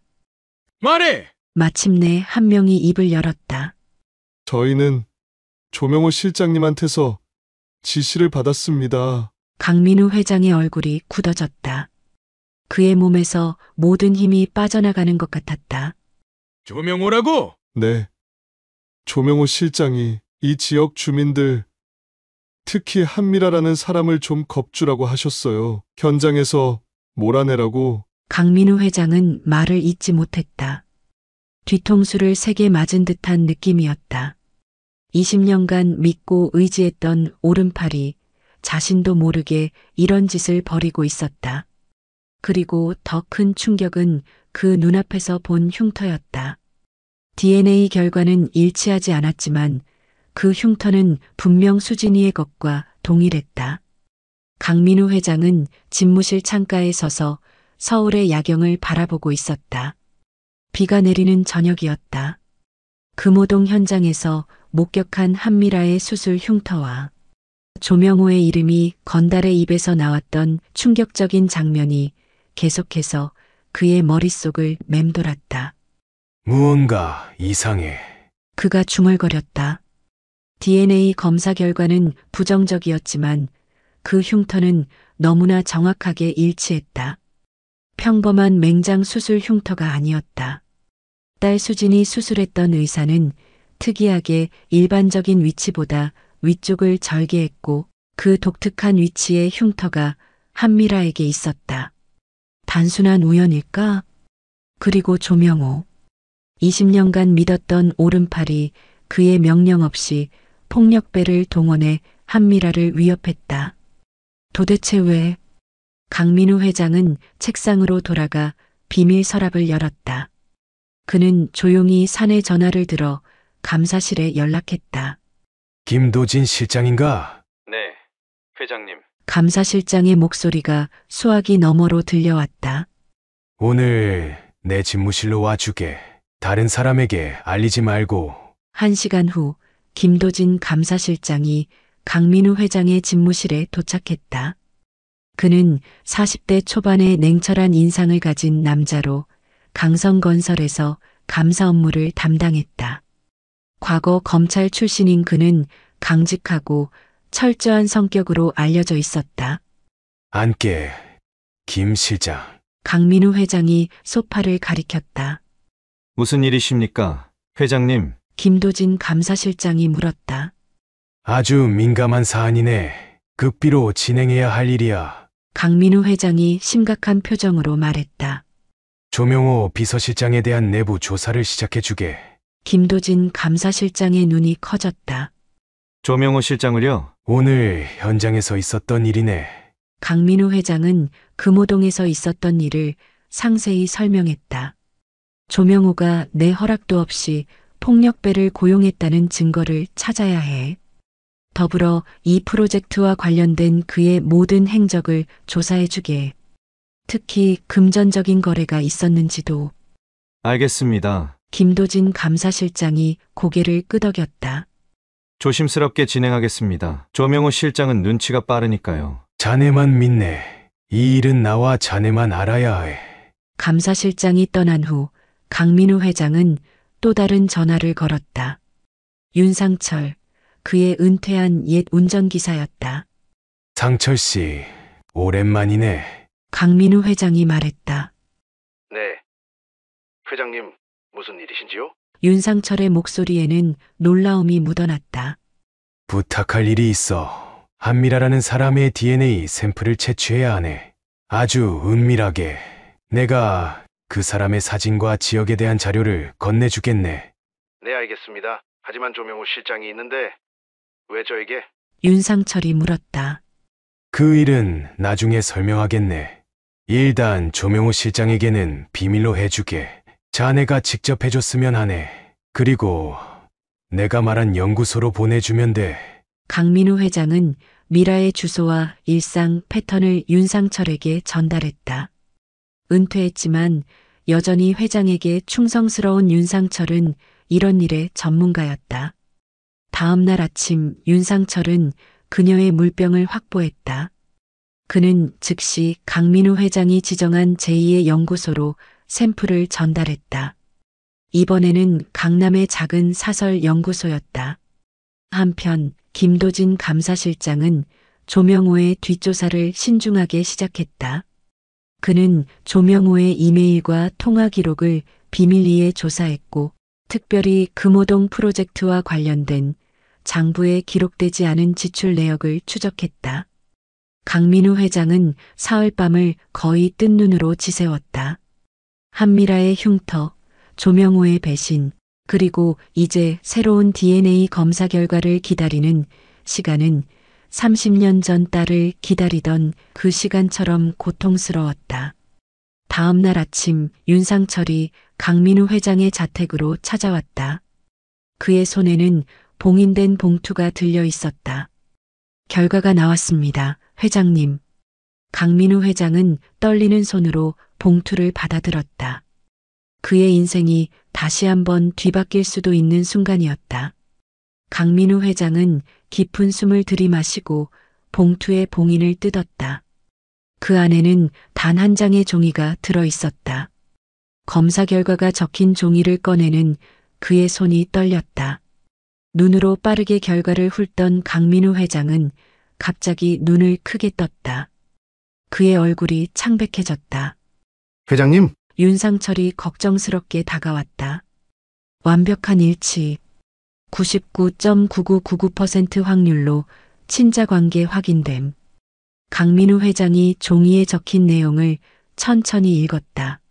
말해! 마침내 한 명이 입을 열었다. 저희는 조명호 실장님한테서 지시를 받았습니다. 강민우 회장의 얼굴이 굳어졌다. 그의 몸에서 모든 힘이 빠져나가는 것 같았다. 조명호라고? 네. 조명호 실장이 이 지역 주민들, 특히 한미라라는 사람을 좀 겁주라고 하셨어요. 현장에서 몰아내라고. 강민우 회장은 말을 잇지 못했다. 뒤통수를 세게 맞은 듯한 느낌이었다. 20년간 믿고 의지했던 오른팔이 자신도 모르게 이런 짓을 벌이고 있었다. 그리고 더 큰 충격은 그 눈앞에서 본 흉터였다. DNA 결과는 일치하지 않았지만 그 흉터는 분명 수진이의 것과 동일했다. 강민우 회장은 집무실 창가에 서서 서울의 야경을 바라보고 있었다. 비가 내리는 저녁이었다. 금호동 현장에서 목격한 한미라의 수술 흉터와 조명호의 이름이 건달의 입에서 나왔던 충격적인 장면이 계속해서 그의 머릿속을 맴돌았다. 무언가 이상해. 그가 중얼거렸다. DNA 검사 결과는 부정적이었지만 그 흉터는 너무나 정확하게 일치했다. 평범한 맹장 수술 흉터가 아니었다. 딸 수진이 수술했던 의사는 특이하게 일반적인 위치보다 위쪽을 절개했고 그 독특한 위치의 흉터가 한미라에게 있었다. 단순한 우연일까? 그리고 조명호. 20년간 믿었던 오른팔이 그의 명령 없이 폭력배를 동원해 한미라를 위협했다. 도대체 왜? 강민우 회장은 책상으로 돌아가 비밀 서랍을 열었다. 그는 조용히 사내 전화를 들어 감사실에 연락했다. 김도진 실장인가? 네, 회장님. 감사실장의 목소리가 수화기 너머로 들려왔다. 오늘 내 집무실로 와주게. 다른 사람에게 알리지 말고. 1시간 후 김도진 감사실장이 강민우 회장의 집무실에 도착했다. 그는 40대 초반의 냉철한 인상을 가진 남자로 강성건설에서 감사 업무를 담당했다. 과거 검찰 출신인 그는 강직하고 철저한 성격으로 알려져 있었다. 앉게, 김 실장. 강민우 회장이 소파를 가리켰다. 무슨 일이십니까, 회장님? 김도진 감사실장이 물었다. 아주 민감한 사안이네. 급비로 진행해야 할 일이야. 강민우 회장이 심각한 표정으로 말했다. 조명호 비서실장에 대한 내부 조사를 시작해주게. 김도진 감사실장의 눈이 커졌다. 조명호 실장을요? 오늘 현장에서 있었던 일이네. 강민우 회장은 금호동에서 있었던 일을 상세히 설명했다. 조명호가 내 허락도 없이 폭력배를 고용했다는 증거를 찾아야 해. 더불어 이 프로젝트와 관련된 그의 모든 행적을 조사해주게. 특히 금전적인 거래가 있었는지도. 알겠습니다. 김도진 감사실장이 고개를 끄덕였다. 조심스럽게 진행하겠습니다. 조명호 실장은 눈치가 빠르니까요. 자네만 믿네. 이 일은 나와 자네만 알아야 해. 감사실장이 떠난 후 강민우 회장은 또 다른 전화를 걸었다. 윤상철, 그의 은퇴한 옛 운전기사였다. 상철 씨, 오랜만이네. 강민우 회장이 말했다. 네. 회장님, 무슨 일이신지요? 윤상철의 목소리에는 놀라움이 묻어났다. 부탁할 일이 있어. 한미라라는 사람의 DNA 샘플을 채취해야 하네. 아주 은밀하게. 내가 그 사람의 사진과 지역에 대한 자료를 건네주겠네. 네, 알겠습니다. 하지만 조명호 실장이 있는데 왜 저에게? 윤상철이 물었다. 그 일은 나중에 설명하겠네. 일단 조명호 실장에게는 비밀로 해주게. 자네가 직접 해줬으면 하네. 그리고 내가 말한 연구소로 보내주면 돼. 강민우 회장은 미라의 주소와 일상 패턴을 윤상철에게 전달했다. 은퇴했지만 여전히 회장에게 충성스러운 윤상철은 이런 일의 전문가였다. 다음 날 아침 윤상철은 그녀의 물병을 확보했다. 그는 즉시 강민우 회장이 지정한 제2의 연구소로 샘플을 전달했다. 이번에는 강남의 작은 사설 연구소였다. 한편 김도진 감사실장은 조명호의 뒷조사를 신중하게 시작했다. 그는 조명호의 이메일과 통화 기록을 비밀리에 조사했고 특별히 금호동 프로젝트와 관련된 장부에 기록되지 않은 지출 내역을 추적했다. 강민우 회장은 사흘 밤을 거의 뜬 눈으로 지새웠다. 한미라의 흉터, 조명호의 배신, 그리고 이제 새로운 DNA 검사 결과를 기다리는 시간은 30년 전 딸을 기다리던 그 시간처럼 고통스러웠다. 다음 날 아침 윤상철이 강민우 회장의 자택으로 찾아왔다. 그의 손에는 봉인된 봉투가 들려 있었다. 결과가 나왔습니다, 회장님. 강민우 회장은 떨리는 손으로 봉투를 받아들었다. 그의 인생이 다시 한번 뒤바뀔 수도 있는 순간이었다. 강민우 회장은 깊은 숨을 들이마시고 봉투의 봉인을 뜯었다. 그 안에는 단 한 장의 종이가 들어 있었다. 검사 결과가 적힌 종이를 꺼내는 그의 손이 떨렸다. 눈으로 빠르게 결과를 훑던 강민우 회장은 갑자기 눈을 크게 떴다. 그의 얼굴이 창백해졌다. 회장님? 윤상철이 걱정스럽게 다가왔다. 완벽한 일치. 99.9999% 확률로 친자 관계 확인됨. 강민우 회장이 종이에 적힌 내용을 천천히 읽었다.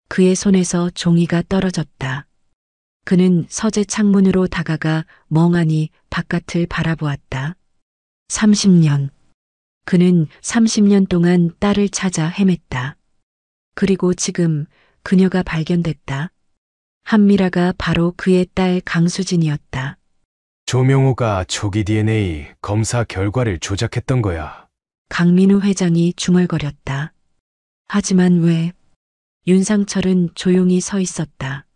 그의 손에서 종이가 떨어졌다. 그는 서재 창문으로 다가가 멍하니 바깥을 바라보았다. 30년. 그는 30년 동안 딸을 찾아 헤맸다. 그리고 지금 그녀가 발견됐다. 한미라가 바로 그의 딸 강수진이었다. 조명호가 초기 DNA 검사 결과를 조작했던 거야. 강민우 회장이 중얼거렸다. 하지만 왜? 윤상철은 조용히 서 있었다.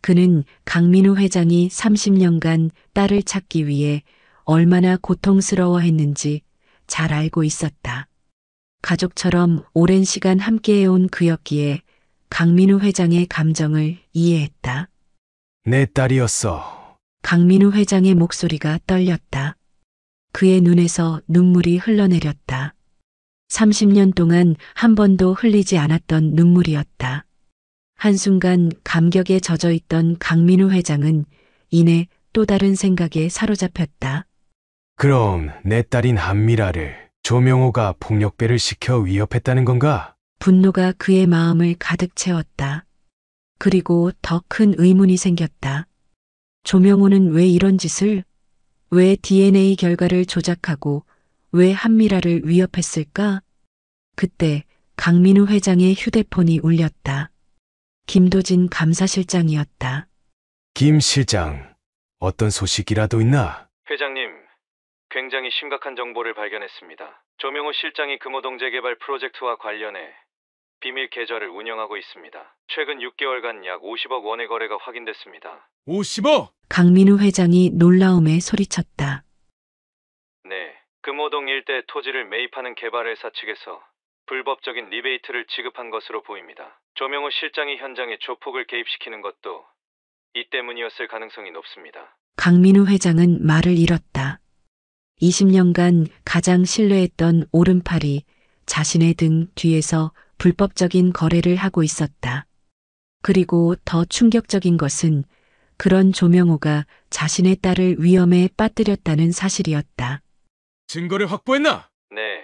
그는 강민우 회장이 30년간 딸을 찾기 위해 얼마나 고통스러워했는지 잘 알고 있었다. 가족처럼 오랜 시간 함께해온 그였기에 강민우 회장의 감정을 이해했다. 내 딸이었어. 강민우 회장의 목소리가 떨렸다. 그의 눈에서 눈물이 흘러내렸다. 30년 동안 한 번도 흘리지 않았던 눈물이었다. 한순간 감격에 젖어 있던 강민우 회장은 이내 또 다른 생각에 사로잡혔다. 그럼 내 딸인 한미라를 조명호가 폭력배를 시켜 위협했다는 건가? 분노가 그의 마음을 가득 채웠다. 그리고 더 큰 의문이 생겼다. 조명호는 왜 이런 짓을? 왜 DNA 결과를 조작하고 왜 한미라를 위협했을까? 그때 강민우 회장의 휴대폰이 울렸다. 김도진 감사실장이었다. 김 실장, 어떤 소식이라도 있나? 회장님, 굉장히 심각한 정보를 발견했습니다. 조명호 실장이 금호동 재개발 프로젝트와 관련해 비밀 계좌를 운영하고 있습니다. 최근 6개월간 약 50억 원의 거래가 확인됐습니다. 50억! 강민우 회장이 놀라움에 소리쳤다. 네, 금호동 일대 토지를 매입하는 개발회사 측에서 불법적인 리베이트를 지급한 것으로 보입니다. 조명호 실장이 현장에 조폭을 개입시키는 것도 이 때문이었을 가능성이 높습니다. 강민우 회장은 말을 잃었다. 20년간 가장 신뢰했던 오른팔이 자신의 등 뒤에서 불법적인 거래를 하고 있었다. 그리고 더 충격적인 것은 그런 조명호가 자신의 딸을 위험에 빠뜨렸다는 사실이었다. 증거를 확보했나? 네,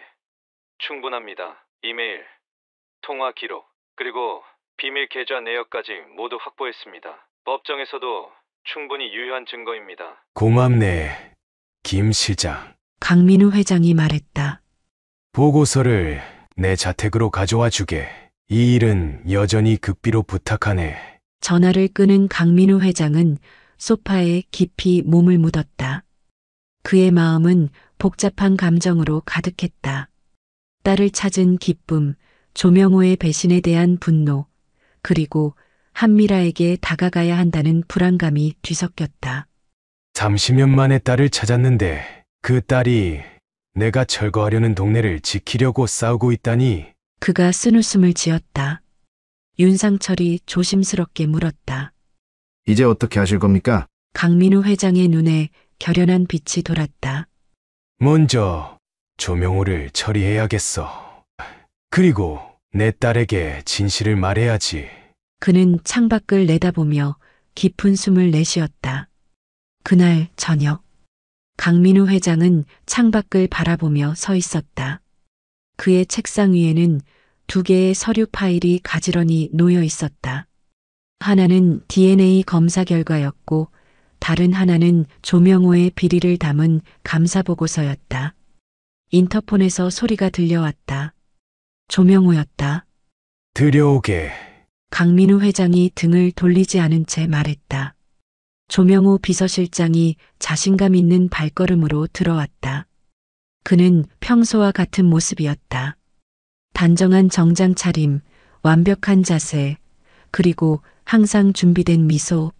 충분합니다. 이메일, 통화 기록, 그리고 비밀 계좌 내역까지 모두 확보했습니다. 법정에서도 충분히 유효한 증거입니다. 고맙네, 김 실장. 강민우 회장이 말했다. 보고서를 내 자택으로 가져와 주게. 이 일은 여전히 극비로 부탁하네. 전화를 끄는 강민우 회장은 소파에 깊이 몸을 묻었다. 그의 마음은 복잡한 감정으로 가득했다. 딸을 찾은 기쁨, 조명호의 배신에 대한 분노, 그리고 한미라에게 다가가야 한다는 불안감이 뒤섞였다. 30년 만에 딸을 찾았는데 그 딸이 내가 철거하려는 동네를 지키려고 싸우고 있다니. 그가 쓴웃음을 지었다. 윤상철이 조심스럽게 물었다. 이제 어떻게 하실 겁니까? 강민우 회장의 눈에 결연한 빛이 돌았다. 먼저 조명호를 처리해야겠어. 그리고 내 딸에게 진실을 말해야지. 그는 창밖을 내다보며 깊은 숨을 내쉬었다. 그날 저녁, 강민우 회장은 창밖을 바라보며 서 있었다. 그의 책상 위에는 2개의 서류 파일이 가지런히 놓여 있었다. 하나는 DNA 검사 결과였고 다른 하나는 조명호의 비리를 담은 감사보고서였다. 인터폰에서 소리가 들려왔다. 조명호였다. 들여오게. 강민우 회장이 등을 돌리지 않은 채 말했다. 조명호 비서실장이 자신감 있는 발걸음으로 들어왔다. 그는 평소와 같은 모습이었다. 단정한 정장 차림, 완벽한 자세, 그리고 항상 준비된 미소.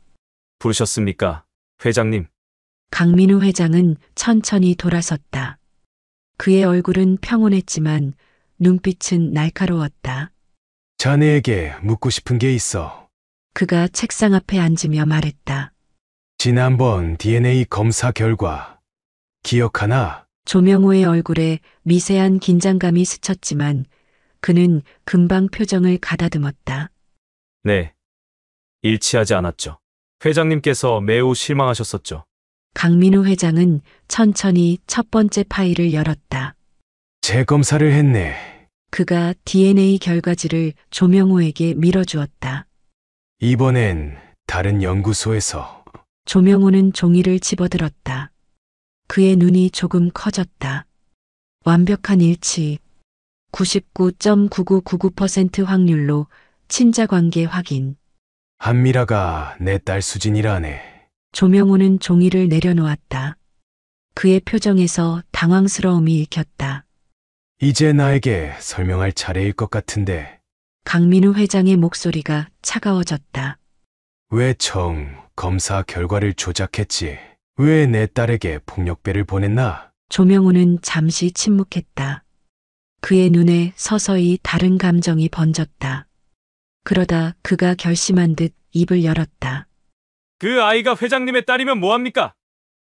부르셨습니까, 회장님? 강민우 회장은 천천히 돌아섰다. 그의 얼굴은 평온했지만 눈빛은 날카로웠다. 자네에게 묻고 싶은 게 있어. 그가 책상 앞에 앉으며 말했다. 지난번 DNA 검사 결과 기억하나? 조명호의 얼굴에 미세한 긴장감이 스쳤지만 그는 금방 표정을 가다듬었다. 네. 일치하지 않았죠. 회장님께서 매우 실망하셨었죠. 강민우 회장은 천천히 첫 번째 파일을 열었다. 재검사를 했네. 그가 DNA 결과지를 조명호에게 밀어주었다. 이번엔 다른 연구소에서. 조명호는 종이를 집어들었다. 그의 눈이 조금 커졌다. 완벽한 일치. 99.9999% 확률로 친자관계 확인. 한미라가 내 딸 수진이라네. 조명호는 종이를 내려놓았다. 그의 표정에서 당황스러움이 읽혔다. 이제 나에게 설명할 차례일 것 같은데. 강민우 회장의 목소리가 차가워졌다. 왜 검사 결과를 조작했지? 왜 내 딸에게 폭력배를 보냈나? 조명우는 잠시 침묵했다. 그의 눈에 서서히 다른 감정이 번졌다. 그러다 그가 결심한 듯 입을 열었다. 그 아이가 회장님의 딸이면 뭐합니까?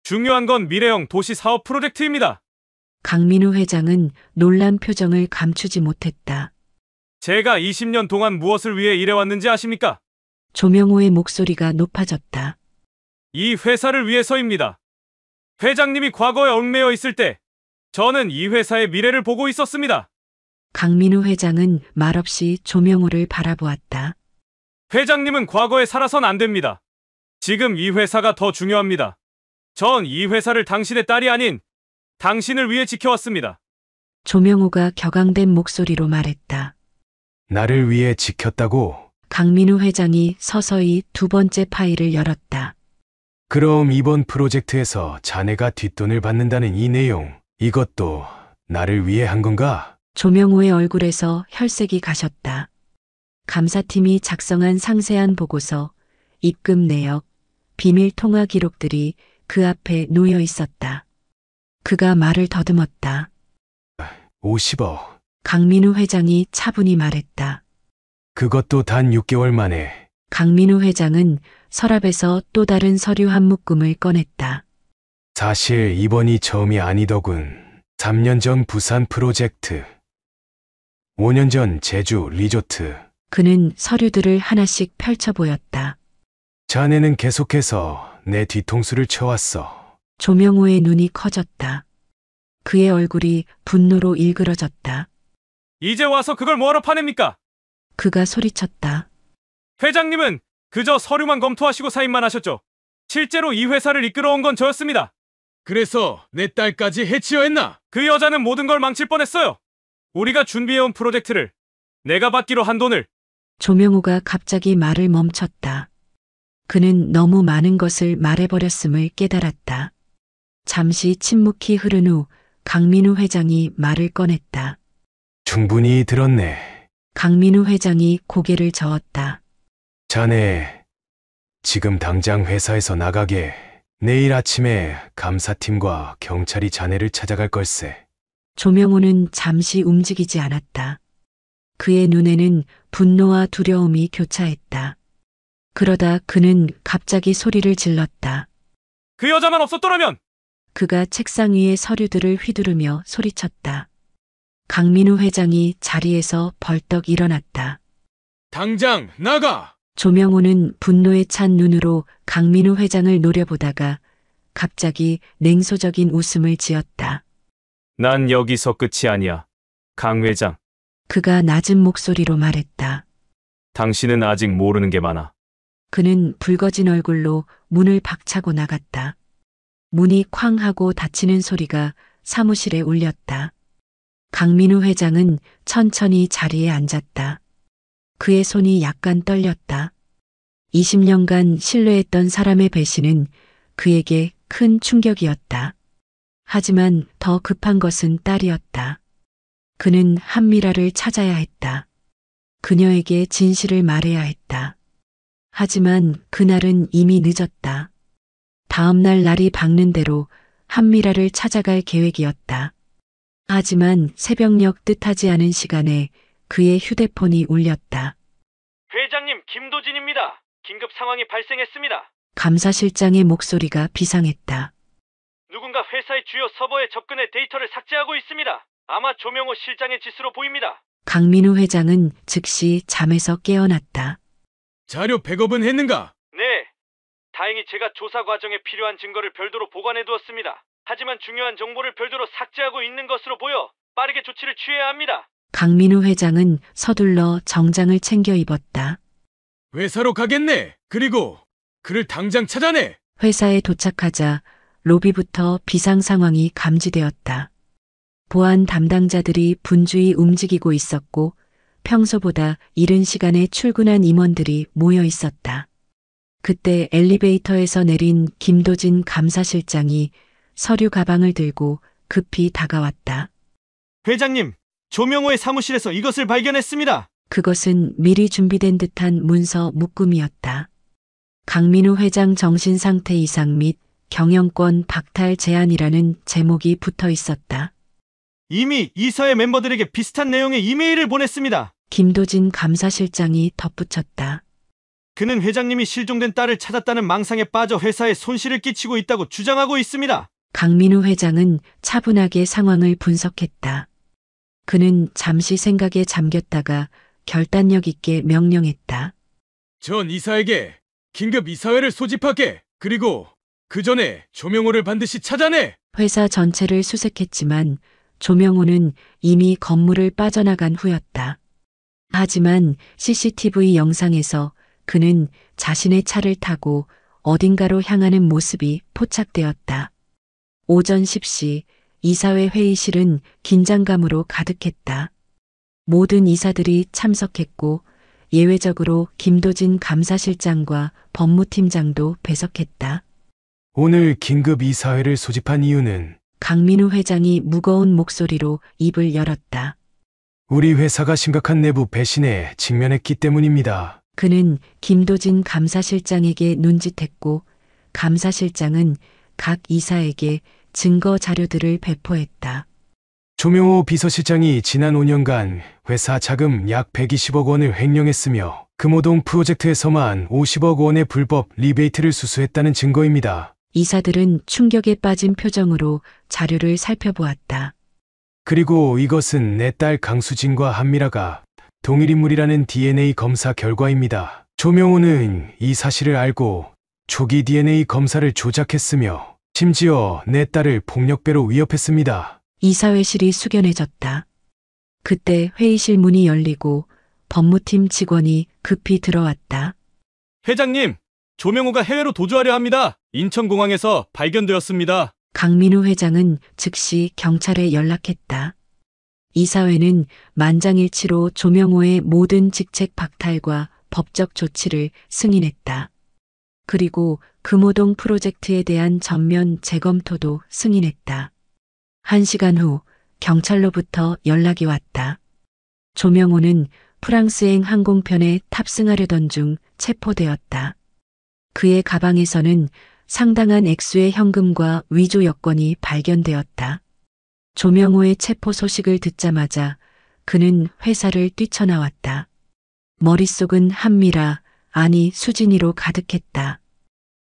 중요한 건 미래형 도시 사업 프로젝트입니다. 강민우 회장은 놀란 표정을 감추지 못했다. 제가 20년 동안 무엇을 위해 일해왔는지 아십니까? 조명호의 목소리가 높아졌다. 이 회사를 위해서입니다. 회장님이 과거에 얽매여 있을 때 저는 이 회사의 미래를 보고 있었습니다. 강민우 회장은 말없이 조명호를 바라보았다. 회장님은 과거에 살아선 안 됩니다. 지금 이 회사가 더 중요합니다. 전 이 회사를 당신의 딸이 아닌 당신을 위해 지켜왔습니다. 조명호가 격앙된 목소리로 말했다. 나를 위해 지켰다고? 강민우 회장이 서서히 두 번째 파일을 열었다. 그럼 이번 프로젝트에서 자네가 뒷돈을 받는다는 이 내용, 이것도 나를 위해 한 건가? 조명호의 얼굴에서 혈색이 가셨다. 감사팀이 작성한 상세한 보고서, 입금 내역, 비밀 통화 기록들이 그 앞에 놓여 있었다. 그가 말을 더듬었다. 50억. 강민우 회장이 차분히 말했다. 그것도 단 6개월 만에. 강민우 회장은 서랍에서 또 다른 서류 한 묶음을 꺼냈다. 사실 이번이 처음이 아니더군. 3년 전 부산 프로젝트. 5년 전 제주 리조트. 그는 서류들을 하나씩 펼쳐 보였다. 자네는 계속해서 내 뒤통수를 쳐왔어. 조명호의 눈이 커졌다. 그의 얼굴이 분노로 일그러졌다. 이제 와서 그걸 뭐하러 파냅니까? 그가 소리쳤다. 회장님은 그저 서류만 검토하시고 사인만 하셨죠. 실제로 이 회사를 이끌어온 건 저였습니다. 그래서 내 딸까지 해치려 했나? 그 여자는 모든 걸 망칠 뻔했어요. 우리가 준비해온 프로젝트를, 내가 받기로 한 돈을. 조명호가 갑자기 말을 멈췄다. 그는 너무 많은 것을 말해버렸음을 깨달았다. 잠시 침묵이 흐른 후 강민우 회장이 말을 꺼냈다. 충분히 들었네. 강민우 회장이 고개를 저었다. 자네, 지금 당장 회사에서 나가게. 내일 아침에 감사팀과 경찰이 자네를 찾아갈 걸세. 조명호는 잠시 움직이지 않았다. 그의 눈에는 분노와 두려움이 교차했다. 그러다 그는 갑자기 소리를 질렀다. 그 여자만 없었더라면! 그가 책상 위의 서류들을 휘두르며 소리쳤다. 강민우 회장이 자리에서 벌떡 일어났다. 당장 나가! 조명호는 분노에 찬 눈으로 강민우 회장을 노려보다가 갑자기 냉소적인 웃음을 지었다. 난 여기서 끝이 아니야. 강 회장. 그가 낮은 목소리로 말했다. 당신은 아직 모르는 게 많아. 그는 붉어진 얼굴로 문을 박차고 나갔다. 문이 쾅 하고 닫히는 소리가 사무실에 울렸다. 강민우 회장은 천천히 자리에 앉았다. 그의 손이 약간 떨렸다. 20년간 신뢰했던 사람의 배신은 그에게 큰 충격이었다. 하지만 더 급한 것은 딸이었다. 그는 한미라를 찾아야 했다. 그녀에게 진실을 말해야 했다. 하지만 그날은 이미 늦었다. 다음 날 날이 밝는 대로 한미라를 찾아갈 계획이었다. 하지만 새벽녘 뜻하지 않은 시간에 그의 휴대폰이 울렸다. 회장님, 김도진입니다. 긴급 상황이 발생했습니다. 감사실장의 목소리가 비상했다. 누군가 회사의 주요 서버에 접근해 데이터를 삭제하고 있습니다. 아마 조명호 실장의 짓으로 보입니다. 강민우 회장은 즉시 잠에서 깨어났다. 자료 백업은 했는가? 네. 다행히 제가 조사 과정에 필요한 증거를 별도로 보관해 두었습니다. 하지만 중요한 정보를 별도로 삭제하고 있는 것으로 보여 빠르게 조치를 취해야 합니다. 강민우 회장은 서둘러 정장을 챙겨 입었다. 회사로 가겠네. 그리고 그를 당장 찾아내. 회사에 도착하자 로비부터 비상 상황이 감지되었다. 보안 담당자들이 분주히 움직이고 있었고 평소보다 이른 시간에 출근한 임원들이 모여 있었다. 그때 엘리베이터에서 내린 김도진 감사실장이 서류 가방을 들고 급히 다가왔다. 회장님, 조명호의 사무실에서 이것을 발견했습니다. 그것은 미리 준비된 듯한 문서 묶음이었다. 강민우 회장 정신 상태 이상 및 경영권 박탈 제안이라는 제목이 붙어 있었다. 이미 이사회 멤버들에게 비슷한 내용의 이메일을 보냈습니다. 김도진 감사실장이 덧붙였다. 그는 회장님이 실종된 딸을 찾았다는 망상에 빠져 회사에 손실을 끼치고 있다고 주장하고 있습니다. 강민우 회장은 차분하게 상황을 분석했다. 그는 잠시 생각에 잠겼다가 결단력 있게 명령했다. 전 이사에게 긴급 이사회를 소집하게. 그리고 그 전에 조명호를 반드시 찾아내. 회사 전체를 수색했지만 조명호는 이미 건물을 빠져나간 후였다. 하지만 CCTV 영상에서 그는 자신의 차를 타고 어딘가로 향하는 모습이 포착되었다. 오전 10시 이사회 회의실은 긴장감으로 가득했다. 모든 이사들이 참석했고 예외적으로 김도진 감사실장과 법무팀장도 배석했다. 오늘 긴급 이사회를 소집한 이유는 강민우 회장이 무거운 목소리로 입을 열었다. 우리 회사가 심각한 내부 배신에 직면했기 때문입니다. 그는 김도진 감사실장에게 눈짓했고 감사실장은 각 이사에게 증거 자료들을 배포했다. 조명호 비서실장이 지난 5년간 회사 자금 약 120억 원을 횡령했으며 금호동 프로젝트에서만 50억 원의 불법 리베이트를 수수했다는 증거입니다. 이사들은 충격에 빠진 표정으로 자료를 살펴보았다. 그리고 이것은 내 딸 강수진과 한미라가 동일인물이라는 DNA 검사 결과입니다. 조명호는 이 사실을 알고 초기 DNA 검사를 조작했으며 심지어 내 딸을 폭력배로 위협했습니다. 이사회실이 숙연해졌다. 그때 회의실 문이 열리고 법무팀 직원이 급히 들어왔다. 회장님, 조명호가 해외로 도주하려 합니다. 인천공항에서 발견되었습니다. 강민우 회장은 즉시 경찰에 연락했다. 이사회는 만장일치로 조명호의 모든 직책 박탈과 법적 조치를 승인했다. 그리고 금호동 프로젝트에 대한 전면 재검토도 승인했다. 1시간 후 경찰로부터 연락이 왔다. 조명호는 프랑스행 항공편에 탑승하려던 중 체포되었다. 그의 가방에서는 상당한 액수의 현금과 위조 여권이 발견되었다. 조명호의 체포 소식을 듣자마자 그는 회사를 뛰쳐나왔다. 머릿속은 한미라, 아니 수진이로 가득했다.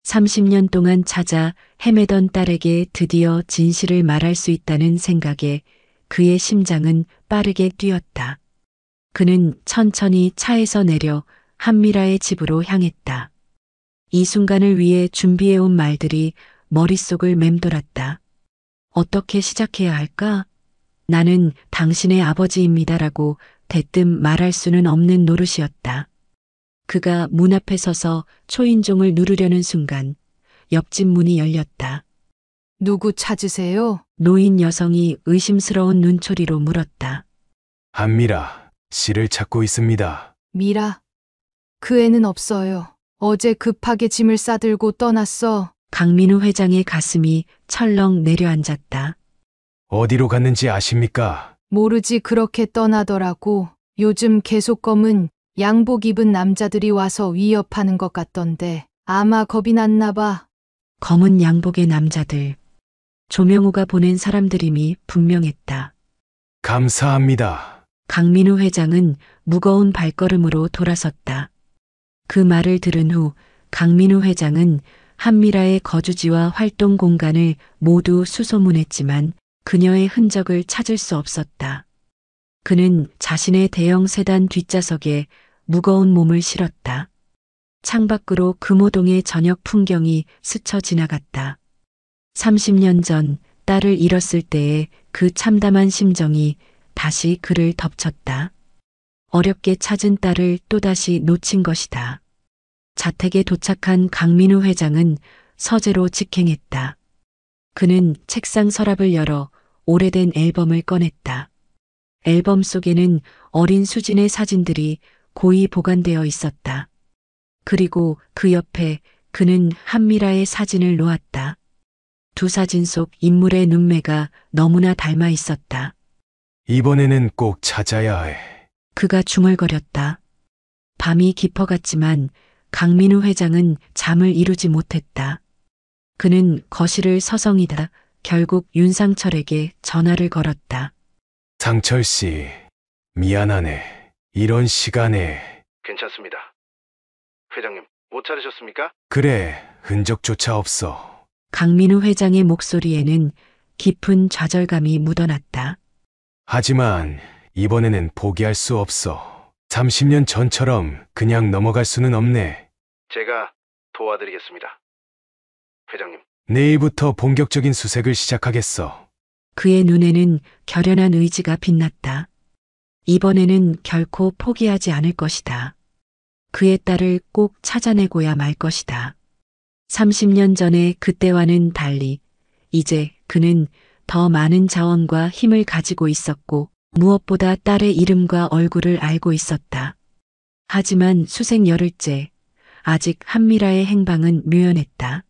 30년 동안 찾아 헤매던 딸에게 드디어 진실을 말할 수 있다는 생각에 그의 심장은 빠르게 뛰었다. 그는 천천히 차에서 내려 한미라의 집으로 향했다. 이 순간을 위해 준비해온 말들이 머릿속을 맴돌았다. 어떻게 시작해야 할까? 나는 당신의 아버지입니다라고 대뜸 말할 수는 없는 노릇이었다. 그가 문 앞에 서서 초인종을 누르려는 순간 옆집 문이 열렸다. 누구 찾으세요? 노인 여성이 의심스러운 눈초리로 물었다. 한미라 씨를 찾고 있습니다. 미라. 그 애는 없어요. 어제 급하게 짐을 싸들고 떠났어. 강민우 회장의 가슴이 철렁 내려앉았다. 어디로 갔는지 아십니까? 모르지 그렇게 떠나더라고. 요즘 계속 검은 양복 입은 남자들이 와서 위협하는 것 같던데 아마 겁이 났나 봐. 검은 양복의 남자들. 조명호가 보낸 사람들임이 분명했다. 감사합니다. 강민우 회장은 무거운 발걸음으로 돌아섰다. 그 말을 들은 후 강민우 회장은 한미라의 거주지와 활동 공간을 모두 수소문했지만 그녀의 흔적을 찾을 수 없었다. 그는 자신의 대형 세단 뒷좌석에 무거운 몸을 실었다. 창밖으로 금호동의 저녁 풍경이 스쳐 지나갔다. 30년 전 딸을 잃었을 때의 그 참담한 심정이 다시 그를 덮쳤다. 어렵게 찾은 딸을 또다시 놓친 것이다. 자택에 도착한 강민우 회장은 서재로 직행했다. 그는 책상 서랍을 열어 오래된 앨범을 꺼냈다. 앨범 속에는 어린 수진의 사진들이 고이 보관되어 있었다. 그리고 그 옆에 그는 한미라의 사진을 놓았다. 두 사진 속 인물의 눈매가 너무나 닮아 있었다. 이번에는 꼭 찾아야 해. 그가 중얼거렸다. 밤이 깊어갔지만 강민우 회장은 잠을 이루지 못했다. 그는 거실을 서성이다 결국 윤상철에게 전화를 걸었다. 상철 씨, 미안하네. 이런 시간에. 괜찮습니다. 회장님, 못 찾으셨습니까? 그래, 흔적조차 없어. 강민우 회장의 목소리에는 깊은 좌절감이 묻어났다. 하지만 이번에는 포기할 수 없어. 30년 전처럼 그냥 넘어갈 수는 없네. 제가 도와드리겠습니다. 회장님, 내일부터 본격적인 수색을 시작하겠어. 그의 눈에는 결연한 의지가 빛났다. 이번에는 결코 포기하지 않을 것이다. 그의 딸을 꼭 찾아내고야 말 것이다. 30년 전에 그때와는 달리 이제 그는 더 많은 자원과 힘을 가지고 있었고 무엇보다 딸의 이름과 얼굴을 알고 있었다. 하지만 수색 열흘째 아직 한미라의 행방은 묘연했다.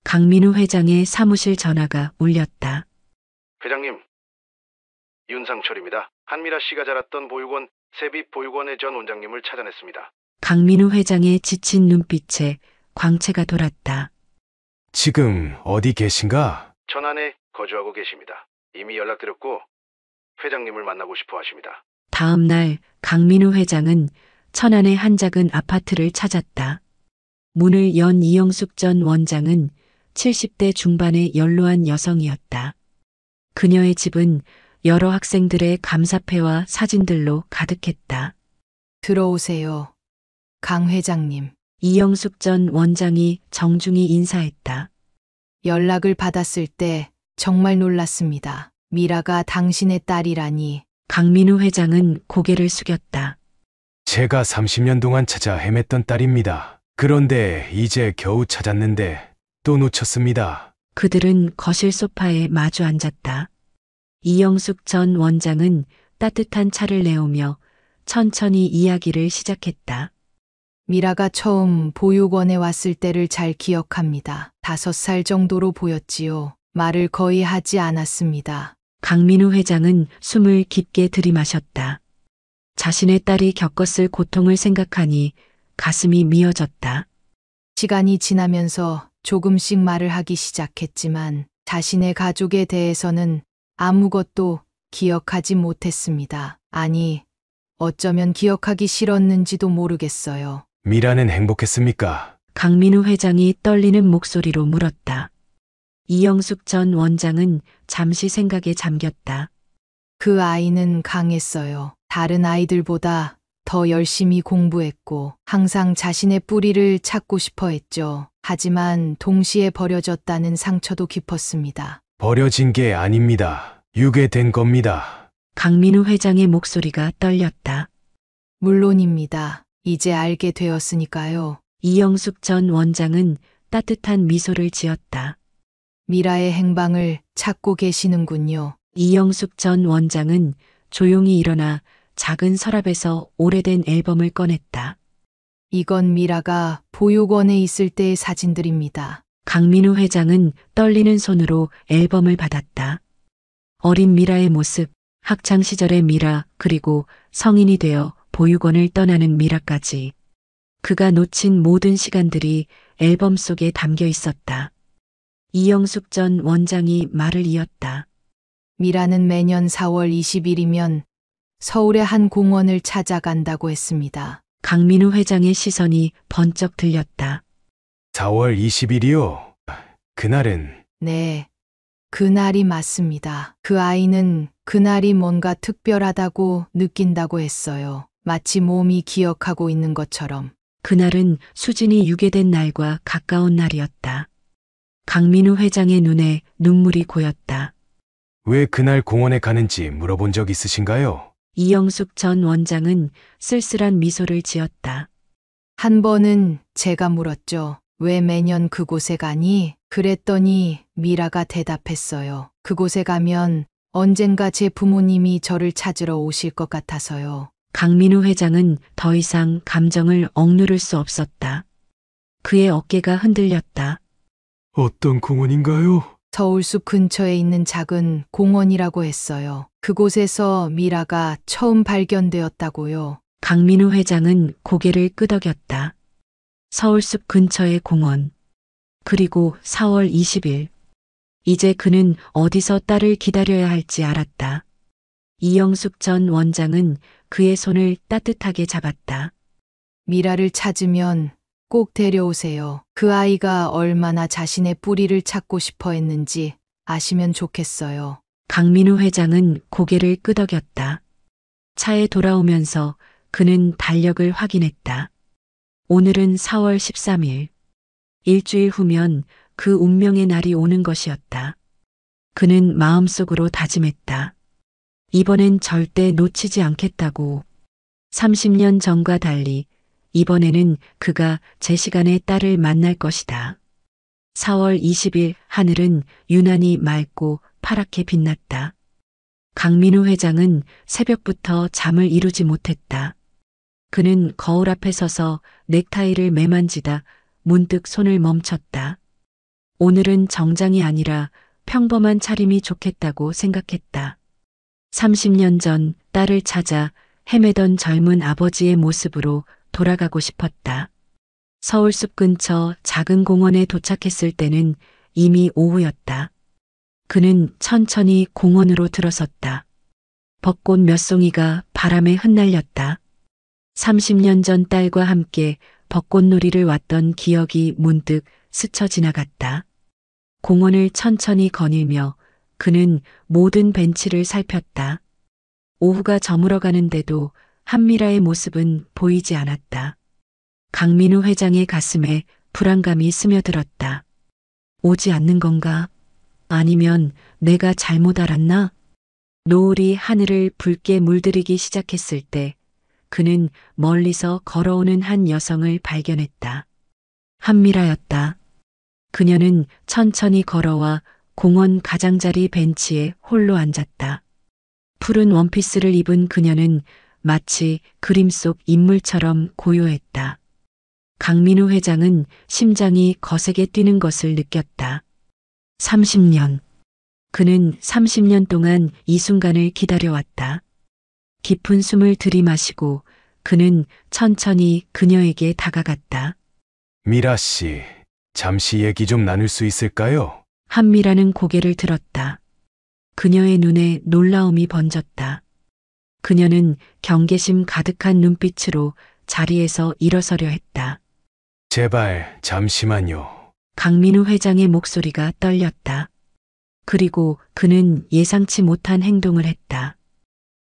강민우 회장의 사무실 전화가 울렸다. 회장님, 윤상철입니다. 한미라 씨가 자랐던 보육원 세빛보육원의 전 원장님을 찾아냈습니다. 강민우 회장의 지친 눈빛에 광채가 돌았다. 지금 어디 계신가? 천안에 거주하고 계십니다. 이미 연락드렸고 회장님을 만나고 싶어 하십니다. 다음 날 강민우 회장은 천안의 한 작은 아파트를 찾았다. 문을 연 이영숙 전 원장은 70대 중반의 연로한 여성이었다. 그녀의 집은 여러 학생들의 감사패와 사진들로 가득했다. 들어오세요. 강 회장님. 이영숙 전 원장이 정중히 인사했다. 연락을 받았을 때 정말 놀랐습니다. 미라가 당신의 딸이라니. 강민우 회장은 고개를 숙였다. 제가 30년 동안 찾아 헤맸던 딸입니다. 그런데 이제 겨우 찾았는데 또 놓쳤습니다. 그들은 거실 소파에 마주 앉았다. 이영숙 전 원장은 따뜻한 차를 내오며 천천히 이야기를 시작했다. 미라가 처음 보육원에 왔을 때를 잘 기억합니다. 5살 정도로 보였지요. 말을 거의 하지 않았습니다. 강민우 회장은 숨을 깊게 들이마셨다. 자신의 딸이 겪었을 고통을 생각하니 가슴이 미어졌다. 시간이 지나면서 조금씩 말을 하기 시작했지만 자신의 가족에 대해서는 아무것도 기억하지 못했습니다. 아니, 어쩌면 기억하기 싫었는지도 모르겠어요. 미라는 행복했습니까? 강민우 회장이 떨리는 목소리로 물었다. 이영숙 전 원장은 잠시 생각에 잠겼다. 그 아이는 강했어요. 다른 아이들보다 더 열심히 공부했고 항상 자신의 뿌리를 찾고 싶어 했죠. 하지만 동시에 버려졌다는 상처도 깊었습니다. 버려진 게 아닙니다. 유괴된 겁니다. 강민우 회장의 목소리가 떨렸다. 물론입니다. 이제 알게 되었으니까요. 이영숙 전 원장은 따뜻한 미소를 지었다. 미라의 행방을 찾고 계시는군요. 이영숙 전 원장은 조용히 일어나 작은 서랍에서 오래된 앨범을 꺼냈다. 이건 미라가 보육원에 있을 때의 사진들입니다. 강민우 회장은 떨리는 손으로 앨범을 받았다. 어린 미라의 모습, 학창 시절의 미라, 그리고 성인이 되어 보육원을 떠나는 미라까지. 그가 놓친 모든 시간들이 앨범 속에 담겨 있었다. 이영숙 전 원장이 말을 이었다. 미라는 매년 4월 20일이면 서울의 한 공원을 찾아간다고 했습니다. 강민우 회장의 시선이 번쩍 들렸다. 4월 20일이요? 그날은? 네, 그날이 맞습니다. 그 아이는 그날이 뭔가 특별하다고 느낀다고 했어요. 마치 몸이 기억하고 있는 것처럼. 그날은 수진이 유괴된 날과 가까운 날이었다. 강민우 회장의 눈에 눈물이 고였다. 왜 그날 공원에 가는지 물어본 적 있으신가요? 이영숙 전 원장은 쓸쓸한 미소를 지었다. 한 번은 제가 물었죠. 왜 매년 그곳에 가니? 그랬더니 미라가 대답했어요. 그곳에 가면 언젠가 제 부모님이 저를 찾으러 오실 것 같아서요. 강민우 회장은 더 이상 감정을 억누를 수 없었다. 그의 어깨가 흔들렸다. 어떤 공원인가요? 서울숲 근처에 있는 작은 공원이라고 했어요. 그곳에서 미라가 처음 발견되었다고요. 강민우 회장은 고개를 끄덕였다. 서울숲 근처의 공원. 그리고 4월 20일. 이제 그는 어디서 딸을 기다려야 할지 알았다. 이영숙 전 원장은 그의 손을 따뜻하게 잡았다. 미라를 찾으면 꼭 데려오세요. 그 아이가 얼마나 자신의 뿌리를 찾고 싶어 했는지 아시면 좋겠어요. 강민우 회장은 고개를 끄덕였다. 차에 돌아오면서 그는 달력을 확인했다. 오늘은 4월 13일. 일주일 후면 그 운명의 날이 오는 것이었다. 그는 마음속으로 다짐했다. 이번엔 절대 놓치지 않겠다고. 30년 전과 달리 이번에는 그가 제 시간에 딸을 만날 것이다. 4월 20일 하늘은 유난히 맑고 파랗게 빛났다. 강민우 회장은 새벽부터 잠을 이루지 못했다. 그는 거울 앞에 서서 넥타이를 매만지다 문득 손을 멈췄다. 오늘은 정장이 아니라 평범한 차림이 좋겠다고 생각했다. 30년 전 딸을 찾아 헤매던 젊은 아버지의 모습으로 돌아가고 싶었다. 서울숲 근처 작은 공원에 도착했을 때는 이미 오후였다. 그는 천천히 공원으로 들어섰다. 벚꽃 몇 송이가 바람에 흩날렸다. 30년 전 딸과 함께 벚꽃놀이를 왔던 기억이 문득 스쳐 지나갔다. 공원을 천천히 거닐며 그는 모든 벤치를 살폈다. 오후가 저물어 가는데도 한미라의 모습은 보이지 않았다. 강민우 회장의 가슴에 불안감이 스며들었다. 오지 않는 건가? 아니면 내가 잘못 알았나? 노을이 하늘을 붉게 물들이기 시작했을 때 그는 멀리서 걸어오는 한 여성을 발견했다. 한미라였다. 그녀는 천천히 걸어와 공원 가장자리 벤치에 홀로 앉았다. 푸른 원피스를 입은 그녀는 마치 그림 속 인물처럼 고요했다. 강민우 회장은 심장이 거세게 뛰는 것을 느꼈다. 30년. 그는 30년 동안 이 순간을 기다려왔다. 깊은 숨을 들이마시고 그는 천천히 그녀에게 다가갔다. 미라 씨, 잠시 얘기 좀 나눌 수 있을까요? 한미라는 고개를 들었다. 그녀의 눈에 놀라움이 번졌다. 그녀는 경계심 가득한 눈빛으로 자리에서 일어서려 했다. 제발 잠시만요. 강민우 회장의 목소리가 떨렸다. 그리고 그는 예상치 못한 행동을 했다.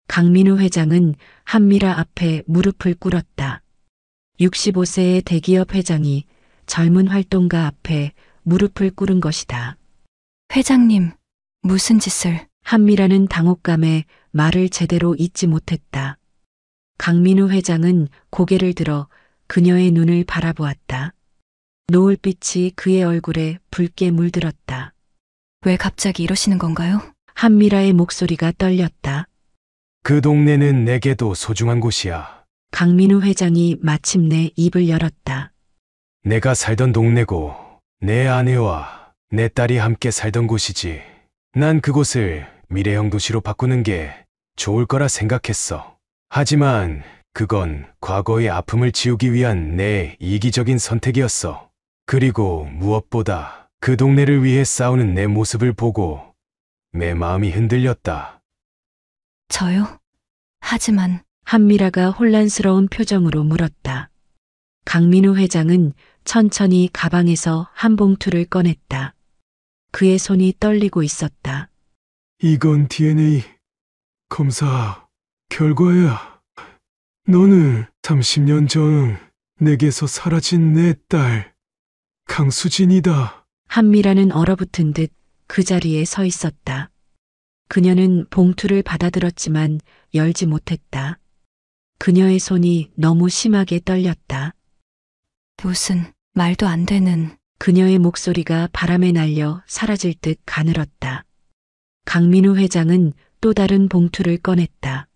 강민우 회장은 한미라 앞에 무릎을 꿇었다. 65세의 대기업 회장이 젊은 활동가 앞에 무릎을 꿇은 것이다. 회장님, 무슨 짓을? 한미라는 당혹감에 말을 제대로 잇지 못했다. 강민우 회장은 고개를 들어 그녀의 눈을 바라보았다. 노을빛이 그의 얼굴에 붉게 물들었다. 왜 갑자기 이러시는 건가요? 한미라의 목소리가 떨렸다. 그 동네는 내게도 소중한 곳이야. 강민우 회장이 마침내 입을 열었다. 내가 살던 동네고 내 아내와 내 딸이 함께 살던 곳이지. 난 그곳을 미래형 도시로 바꾸는 게 좋을 거라 생각했어. 하지만 그건 과거의 아픔을 지우기 위한 내 이기적인 선택이었어. 그리고 무엇보다 그 동네를 위해 싸우는 내 모습을 보고 내 마음이 흔들렸다. 저요? 하지만 한미라가 혼란스러운 표정으로 물었다. 강민우 회장은 천천히 가방에서 한 봉투를 꺼냈다. 그의 손이 떨리고 있었다. 이건 DNA 검사 결과야. 너는 30년 전 내게서 사라진 내 딸 강수진이다. 한미라는 얼어붙은 듯 그 자리에 서 있었다. 그녀는 봉투를 받아들었지만 열지 못했다. 그녀의 손이 너무 심하게 떨렸다. 무슨 말도 안 되는. 그녀의 목소리가 바람에 날려 사라질 듯 가늘었다. 강민우 회장은 또 다른 봉투를 꺼냈다.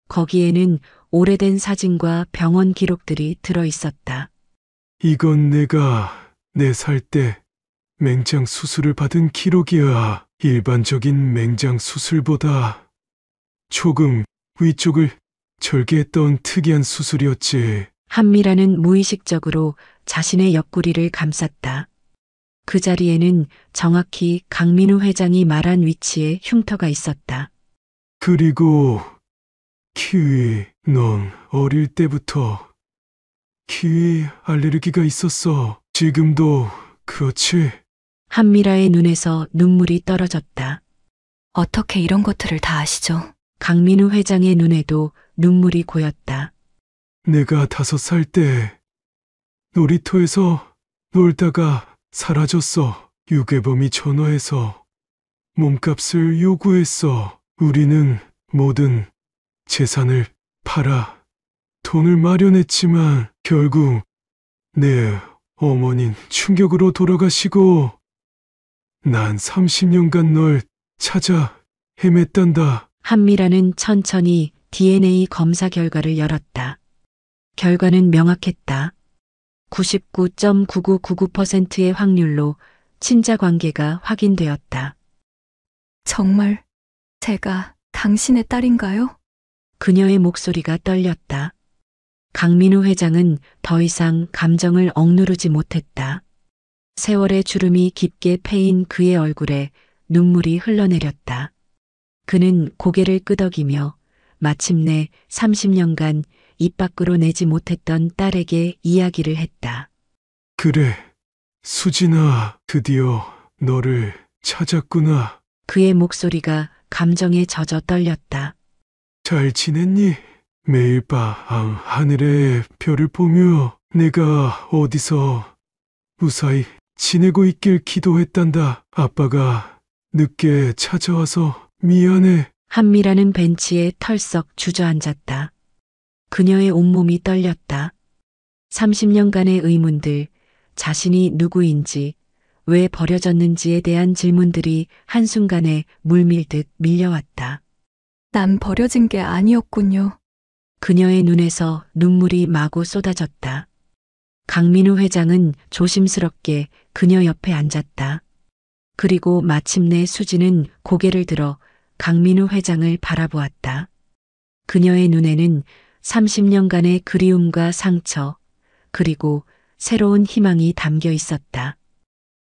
거기에는 오래된 사진과 병원 기록들이 들어 있었다. 이건 내가 4살 때 맹장 수술을 받은 기록이야. 일반적인 맹장 수술보다 조금 위쪽을 절개했던 특이한 수술이었지. 한미라는 무의식적으로 자신의 옆구리를 감쌌다. 그 자리에는 정확히 강민우 회장이 말한 위치에 흉터가 있었다. 그리고 키위, 넌 어릴 때부터 키위 알레르기가 있었어. 지금도 그렇지? 한미라의 눈에서 눈물이 떨어졌다. 어떻게 이런 것들을 다 아시죠? 강민우 회장의 눈에도 눈물이 고였다. 내가 5살 때 놀이터에서 놀다가 사라졌어. 유괴범이 전화해서 몸값을 요구했어. 우리는 모든 재산을 팔아 돈을 마련했지만 결국 내 어머닌 충격으로 돌아가시고 난 30년간 널 찾아 헤맸단다. 한미라는 천천히 DNA 검사 결과를 열었다. 결과는 명확했다. 99.9999%의 확률로 친자 관계가 확인되었다. 정말 제가 당신의 딸인가요? 그녀의 목소리가 떨렸다. 강민우 회장은 더 이상 감정을 억누르지 못했다. 세월의 주름이 깊게 패인 그의 얼굴에 눈물이 흘러내렸다. 그는 고개를 끄덕이며 마침내 30년간 입 밖으로 내지 못했던 딸에게 이야기를 했다. 그래, 수진아, 드디어 너를 찾았구나. 그의 목소리가 감정에 젖어 떨렸다. 잘 지냈니? 매일 밤 하늘의 별을 보며 내가 어디서 무사히 지내고 있길 기도했단다. 아빠가 늦게 찾아와서 미안해. 한미라는 벤치에 털썩 주저앉았다. 그녀의 온몸이 떨렸다. 30년간의 의문들, 자신이 누구인지, 왜 버려졌는지에 대한 질문들이 한순간에 물밀듯 밀려왔다. 난 버려진 게 아니었군요. 그녀의 눈에서 눈물이 마구 쏟아졌다. 강민우 회장은 조심스럽게 그녀 옆에 앉았다. 그리고 마침내 수지는 고개를 들어 강민우 회장을 바라보았다. 그녀의 눈에는 30년간의 그리움과 상처, 그리고 새로운 희망이 담겨 있었다.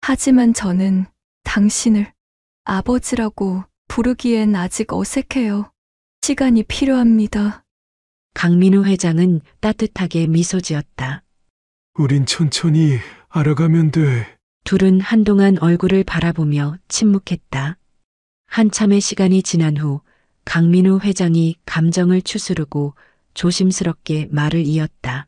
하지만 저는 당신을 아버지라고 부르기엔 아직 어색해요. 시간이 필요합니다. 강민우 회장은 따뜻하게 미소 지었다. 우린 천천히 알아가면 돼. 둘은 한동안 얼굴을 바라보며 침묵했다. 한참의 시간이 지난 후 강민우 회장이 감정을 추스르고 조심스럽게 말을 이었다.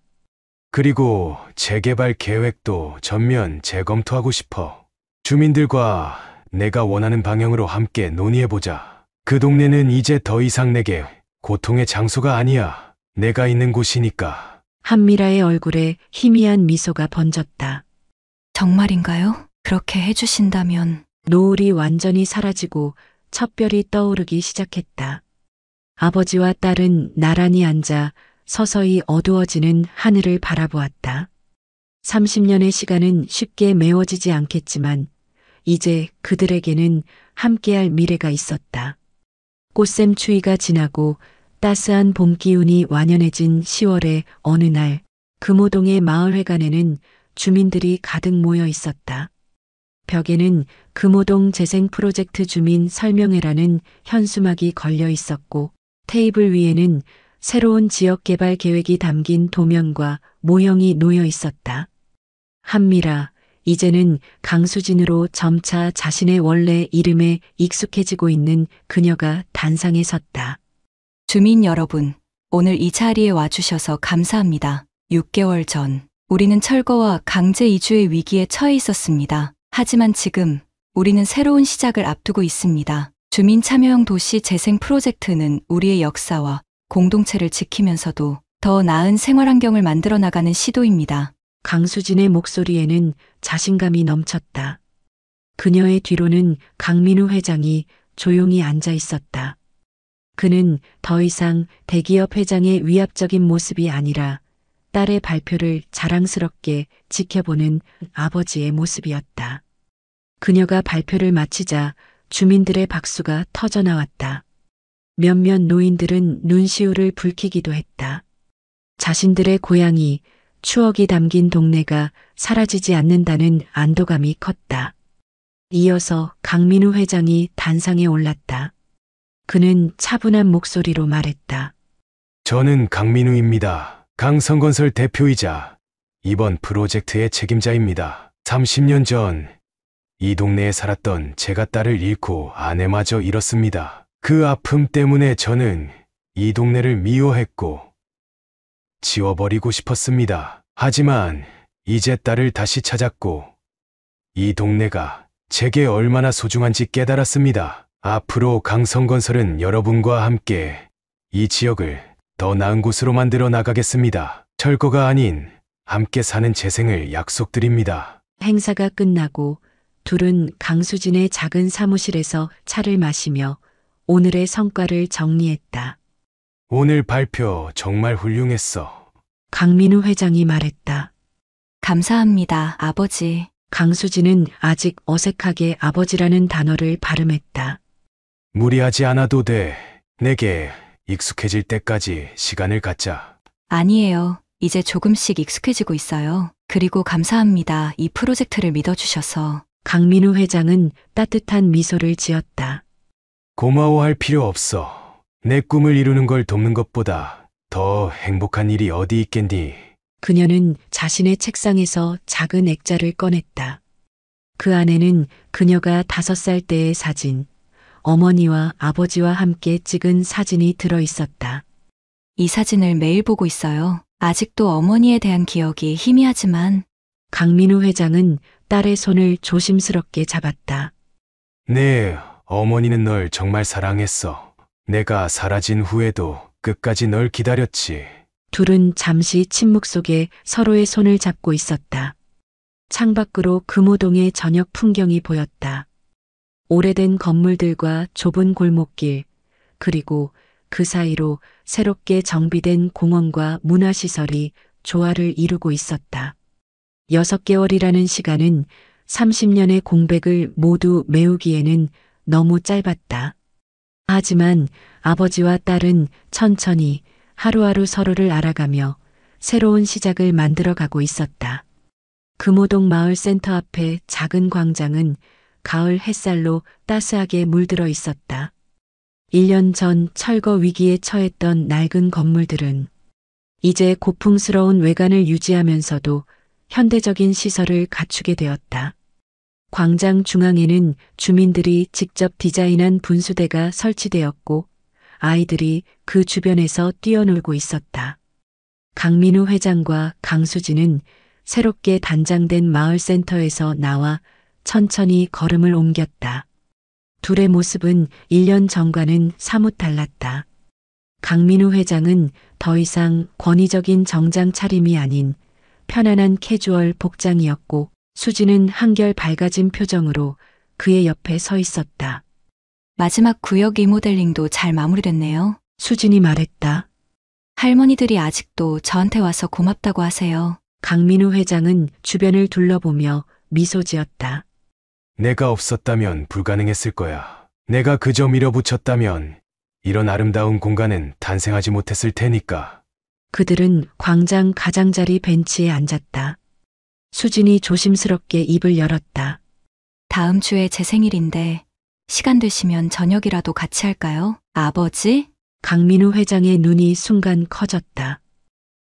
그리고 재개발 계획도 전면 재검토하고 싶어. 주민들과 내가 원하는 방향으로 함께 논의해보자. 그 동네는 이제 더 이상 내게 고통의 장소가 아니야. 내가 있는 곳이니까. 한미라의 얼굴에 희미한 미소가 번졌다. 정말인가요? 그렇게 해주신다면. 노을이 완전히 사라지고 첫 별이 떠오르기 시작했다. 아버지와 딸은 나란히 앉아 서서히 어두워지는 하늘을 바라보았다. 30년의 시간은 쉽게 메워지지 않겠지만 이제 그들에게는 함께할 미래가 있었다. 꽃샘 추위가 지나고 따스한 봄 기운이 완연해진 10월의 어느 날 금호동의 마을회관에는 주민들이 가득 모여 있었다. 벽에는 금호동 재생 프로젝트 주민 설명회라는 현수막이 걸려 있었고 테이블 위에는 새로운 지역 개발 계획이 담긴 도면과 모형이 놓여 있었다. 한미라, 이제는 강수진으로 점차 자신의 원래 이름에 익숙해지고 있는 그녀가 단상에 섰다. 주민 여러분, 오늘 이 자리에 와주셔서 감사합니다. 6개월 전, 우리는 철거와 강제 이주의 위기에 처해 있었습니다. 하지만 지금 우리는 새로운 시작을 앞두고 있습니다. 주민 참여형 도시 재생 프로젝트는 우리의 역사와 공동체를 지키면서도 더 나은 생활 환경을 만들어 나가는 시도입니다. 강수진의 목소리에는 자신감이 넘쳤다. 그녀의 뒤로는 강민우 회장이 조용히 앉아 있었다. 그는 더 이상 대기업 회장의 위압적인 모습이 아니라 딸의 발표를 자랑스럽게 지켜보는 아버지의 모습이었다. 그녀가 발표를 마치자 주민들의 박수가 터져나왔다. 몇몇 노인들은 눈시울을 붉히기도 했다. 자신들의 고향이 추억이 담긴 동네가 사라지지 않는다는 안도감이 컸다. 이어서 강민우 회장이 단상에 올랐다. 그는 차분한 목소리로 말했다. 저는 강민우입니다. 강성건설 대표이자 이번 프로젝트의 책임자입니다. 30년 전 이 동네에 살았던 제가 딸을 잃고 아내마저 잃었습니다. 그 아픔 때문에 저는 이 동네를 미워했고 지워버리고 싶었습니다. 하지만 이제 딸을 다시 찾았고 이 동네가 제게 얼마나 소중한지 깨달았습니다. 앞으로 강성건설은 여러분과 함께 이 지역을 더 나은 곳으로 만들어 나가겠습니다. 철거가 아닌 함께 사는 재생을 약속드립니다. 행사가 끝나고 둘은 강수진의 작은 사무실에서 차를 마시며 오늘의 성과를 정리했다. 오늘 발표 정말 훌륭했어. 강민우 회장이 말했다. 감사합니다, 아버지. 강수진은 아직 어색하게 아버지라는 단어를 발음했다. 무리하지 않아도 돼. 내게 익숙해질 때까지 시간을 갖자. 아니에요. 이제 조금씩 익숙해지고 있어요. 그리고 감사합니다. 이 프로젝트를 믿어주셔서. 강민우 회장은 따뜻한 미소를 지었다. 고마워할 필요 없어. 내 꿈을 이루는 걸 돕는 것보다 더 행복한 일이 어디 있겠니? 그녀는 자신의 책상에서 작은 액자를 꺼냈다. 그 안에는 그녀가 5살 때의 사진, 어머니와 아버지와 함께 찍은 사진이 들어 있었다. 이 사진을 매일 보고 있어요. 아직도 어머니에 대한 기억이 희미하지만. 강민우 회장은 딸의 손을 조심스럽게 잡았다. 네, 어머니는 널 정말 사랑했어. 내가 사라진 후에도 끝까지 널 기다렸지. 둘은 잠시 침묵 속에 서로의 손을 잡고 있었다. 창밖으로 금호동의 저녁 풍경이 보였다. 오래된 건물들과 좁은 골목길, 그리고 그 사이로 새롭게 정비된 공원과 문화시설이 조화를 이루고 있었다. 6개월이라는 시간은 30년의 공백을 모두 메우기에는 너무 짧았다. 하지만 아버지와 딸은 천천히 하루하루 서로를 알아가며 새로운 시작을 만들어가고 있었다. 금호동 마을센터 앞에 작은 광장은 가을 햇살로 따스하게 물들어 있었다. 1년 전 철거 위기에 처했던 낡은 건물들은 이제 고풍스러운 외관을 유지하면서도 현대적인 시설을 갖추게 되었다. 광장 중앙에는 주민들이 직접 디자인한 분수대가 설치되었고 아이들이 그 주변에서 뛰어놀고 있었다. 강민우 회장과 강수진은 새롭게 단장된 마을센터에서 나와 천천히 걸음을 옮겼다. 둘의 모습은 1년 전과는 사뭇 달랐다. 강민우 회장은 더 이상 권위적인 정장 차림이 아닌 편안한 캐주얼 복장이었고 수진은 한결 밝아진 표정으로 그의 옆에 서 있었다. 마지막 구역 리모델링도 잘 마무리됐네요. 수진이 말했다. 할머니들이 아직도 저한테 와서 고맙다고 하세요. 강민우 회장은 주변을 둘러보며 미소 지었다. 내가 없었다면 불가능했을 거야. 내가 그저 밀어붙였다면 이런 아름다운 공간은 탄생하지 못했을 테니까. 그들은 광장 가장자리 벤치에 앉았다. 수진이 조심스럽게 입을 열었다. 다음 주에 제 생일인데 시간 되시면 저녁이라도 같이 할까요? 아버지? 강민우 회장의 눈이 순간 커졌다.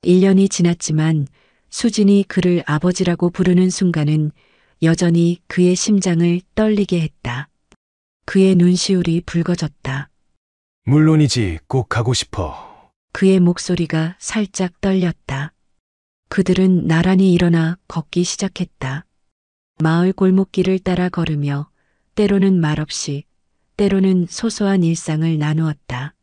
1년이 지났지만 수진이 그를 아버지라고 부르는 순간은 여전히 그의 심장을 떨리게 했다. 그의 눈시울이 붉어졌다. 물론이지, 꼭 가고 싶어. 그의 목소리가 살짝 떨렸다. 그들은 나란히 일어나 걷기 시작했다. 마을 골목길을 따라 걸으며 때로는 말없이, 때로는 소소한 일상을 나누었다.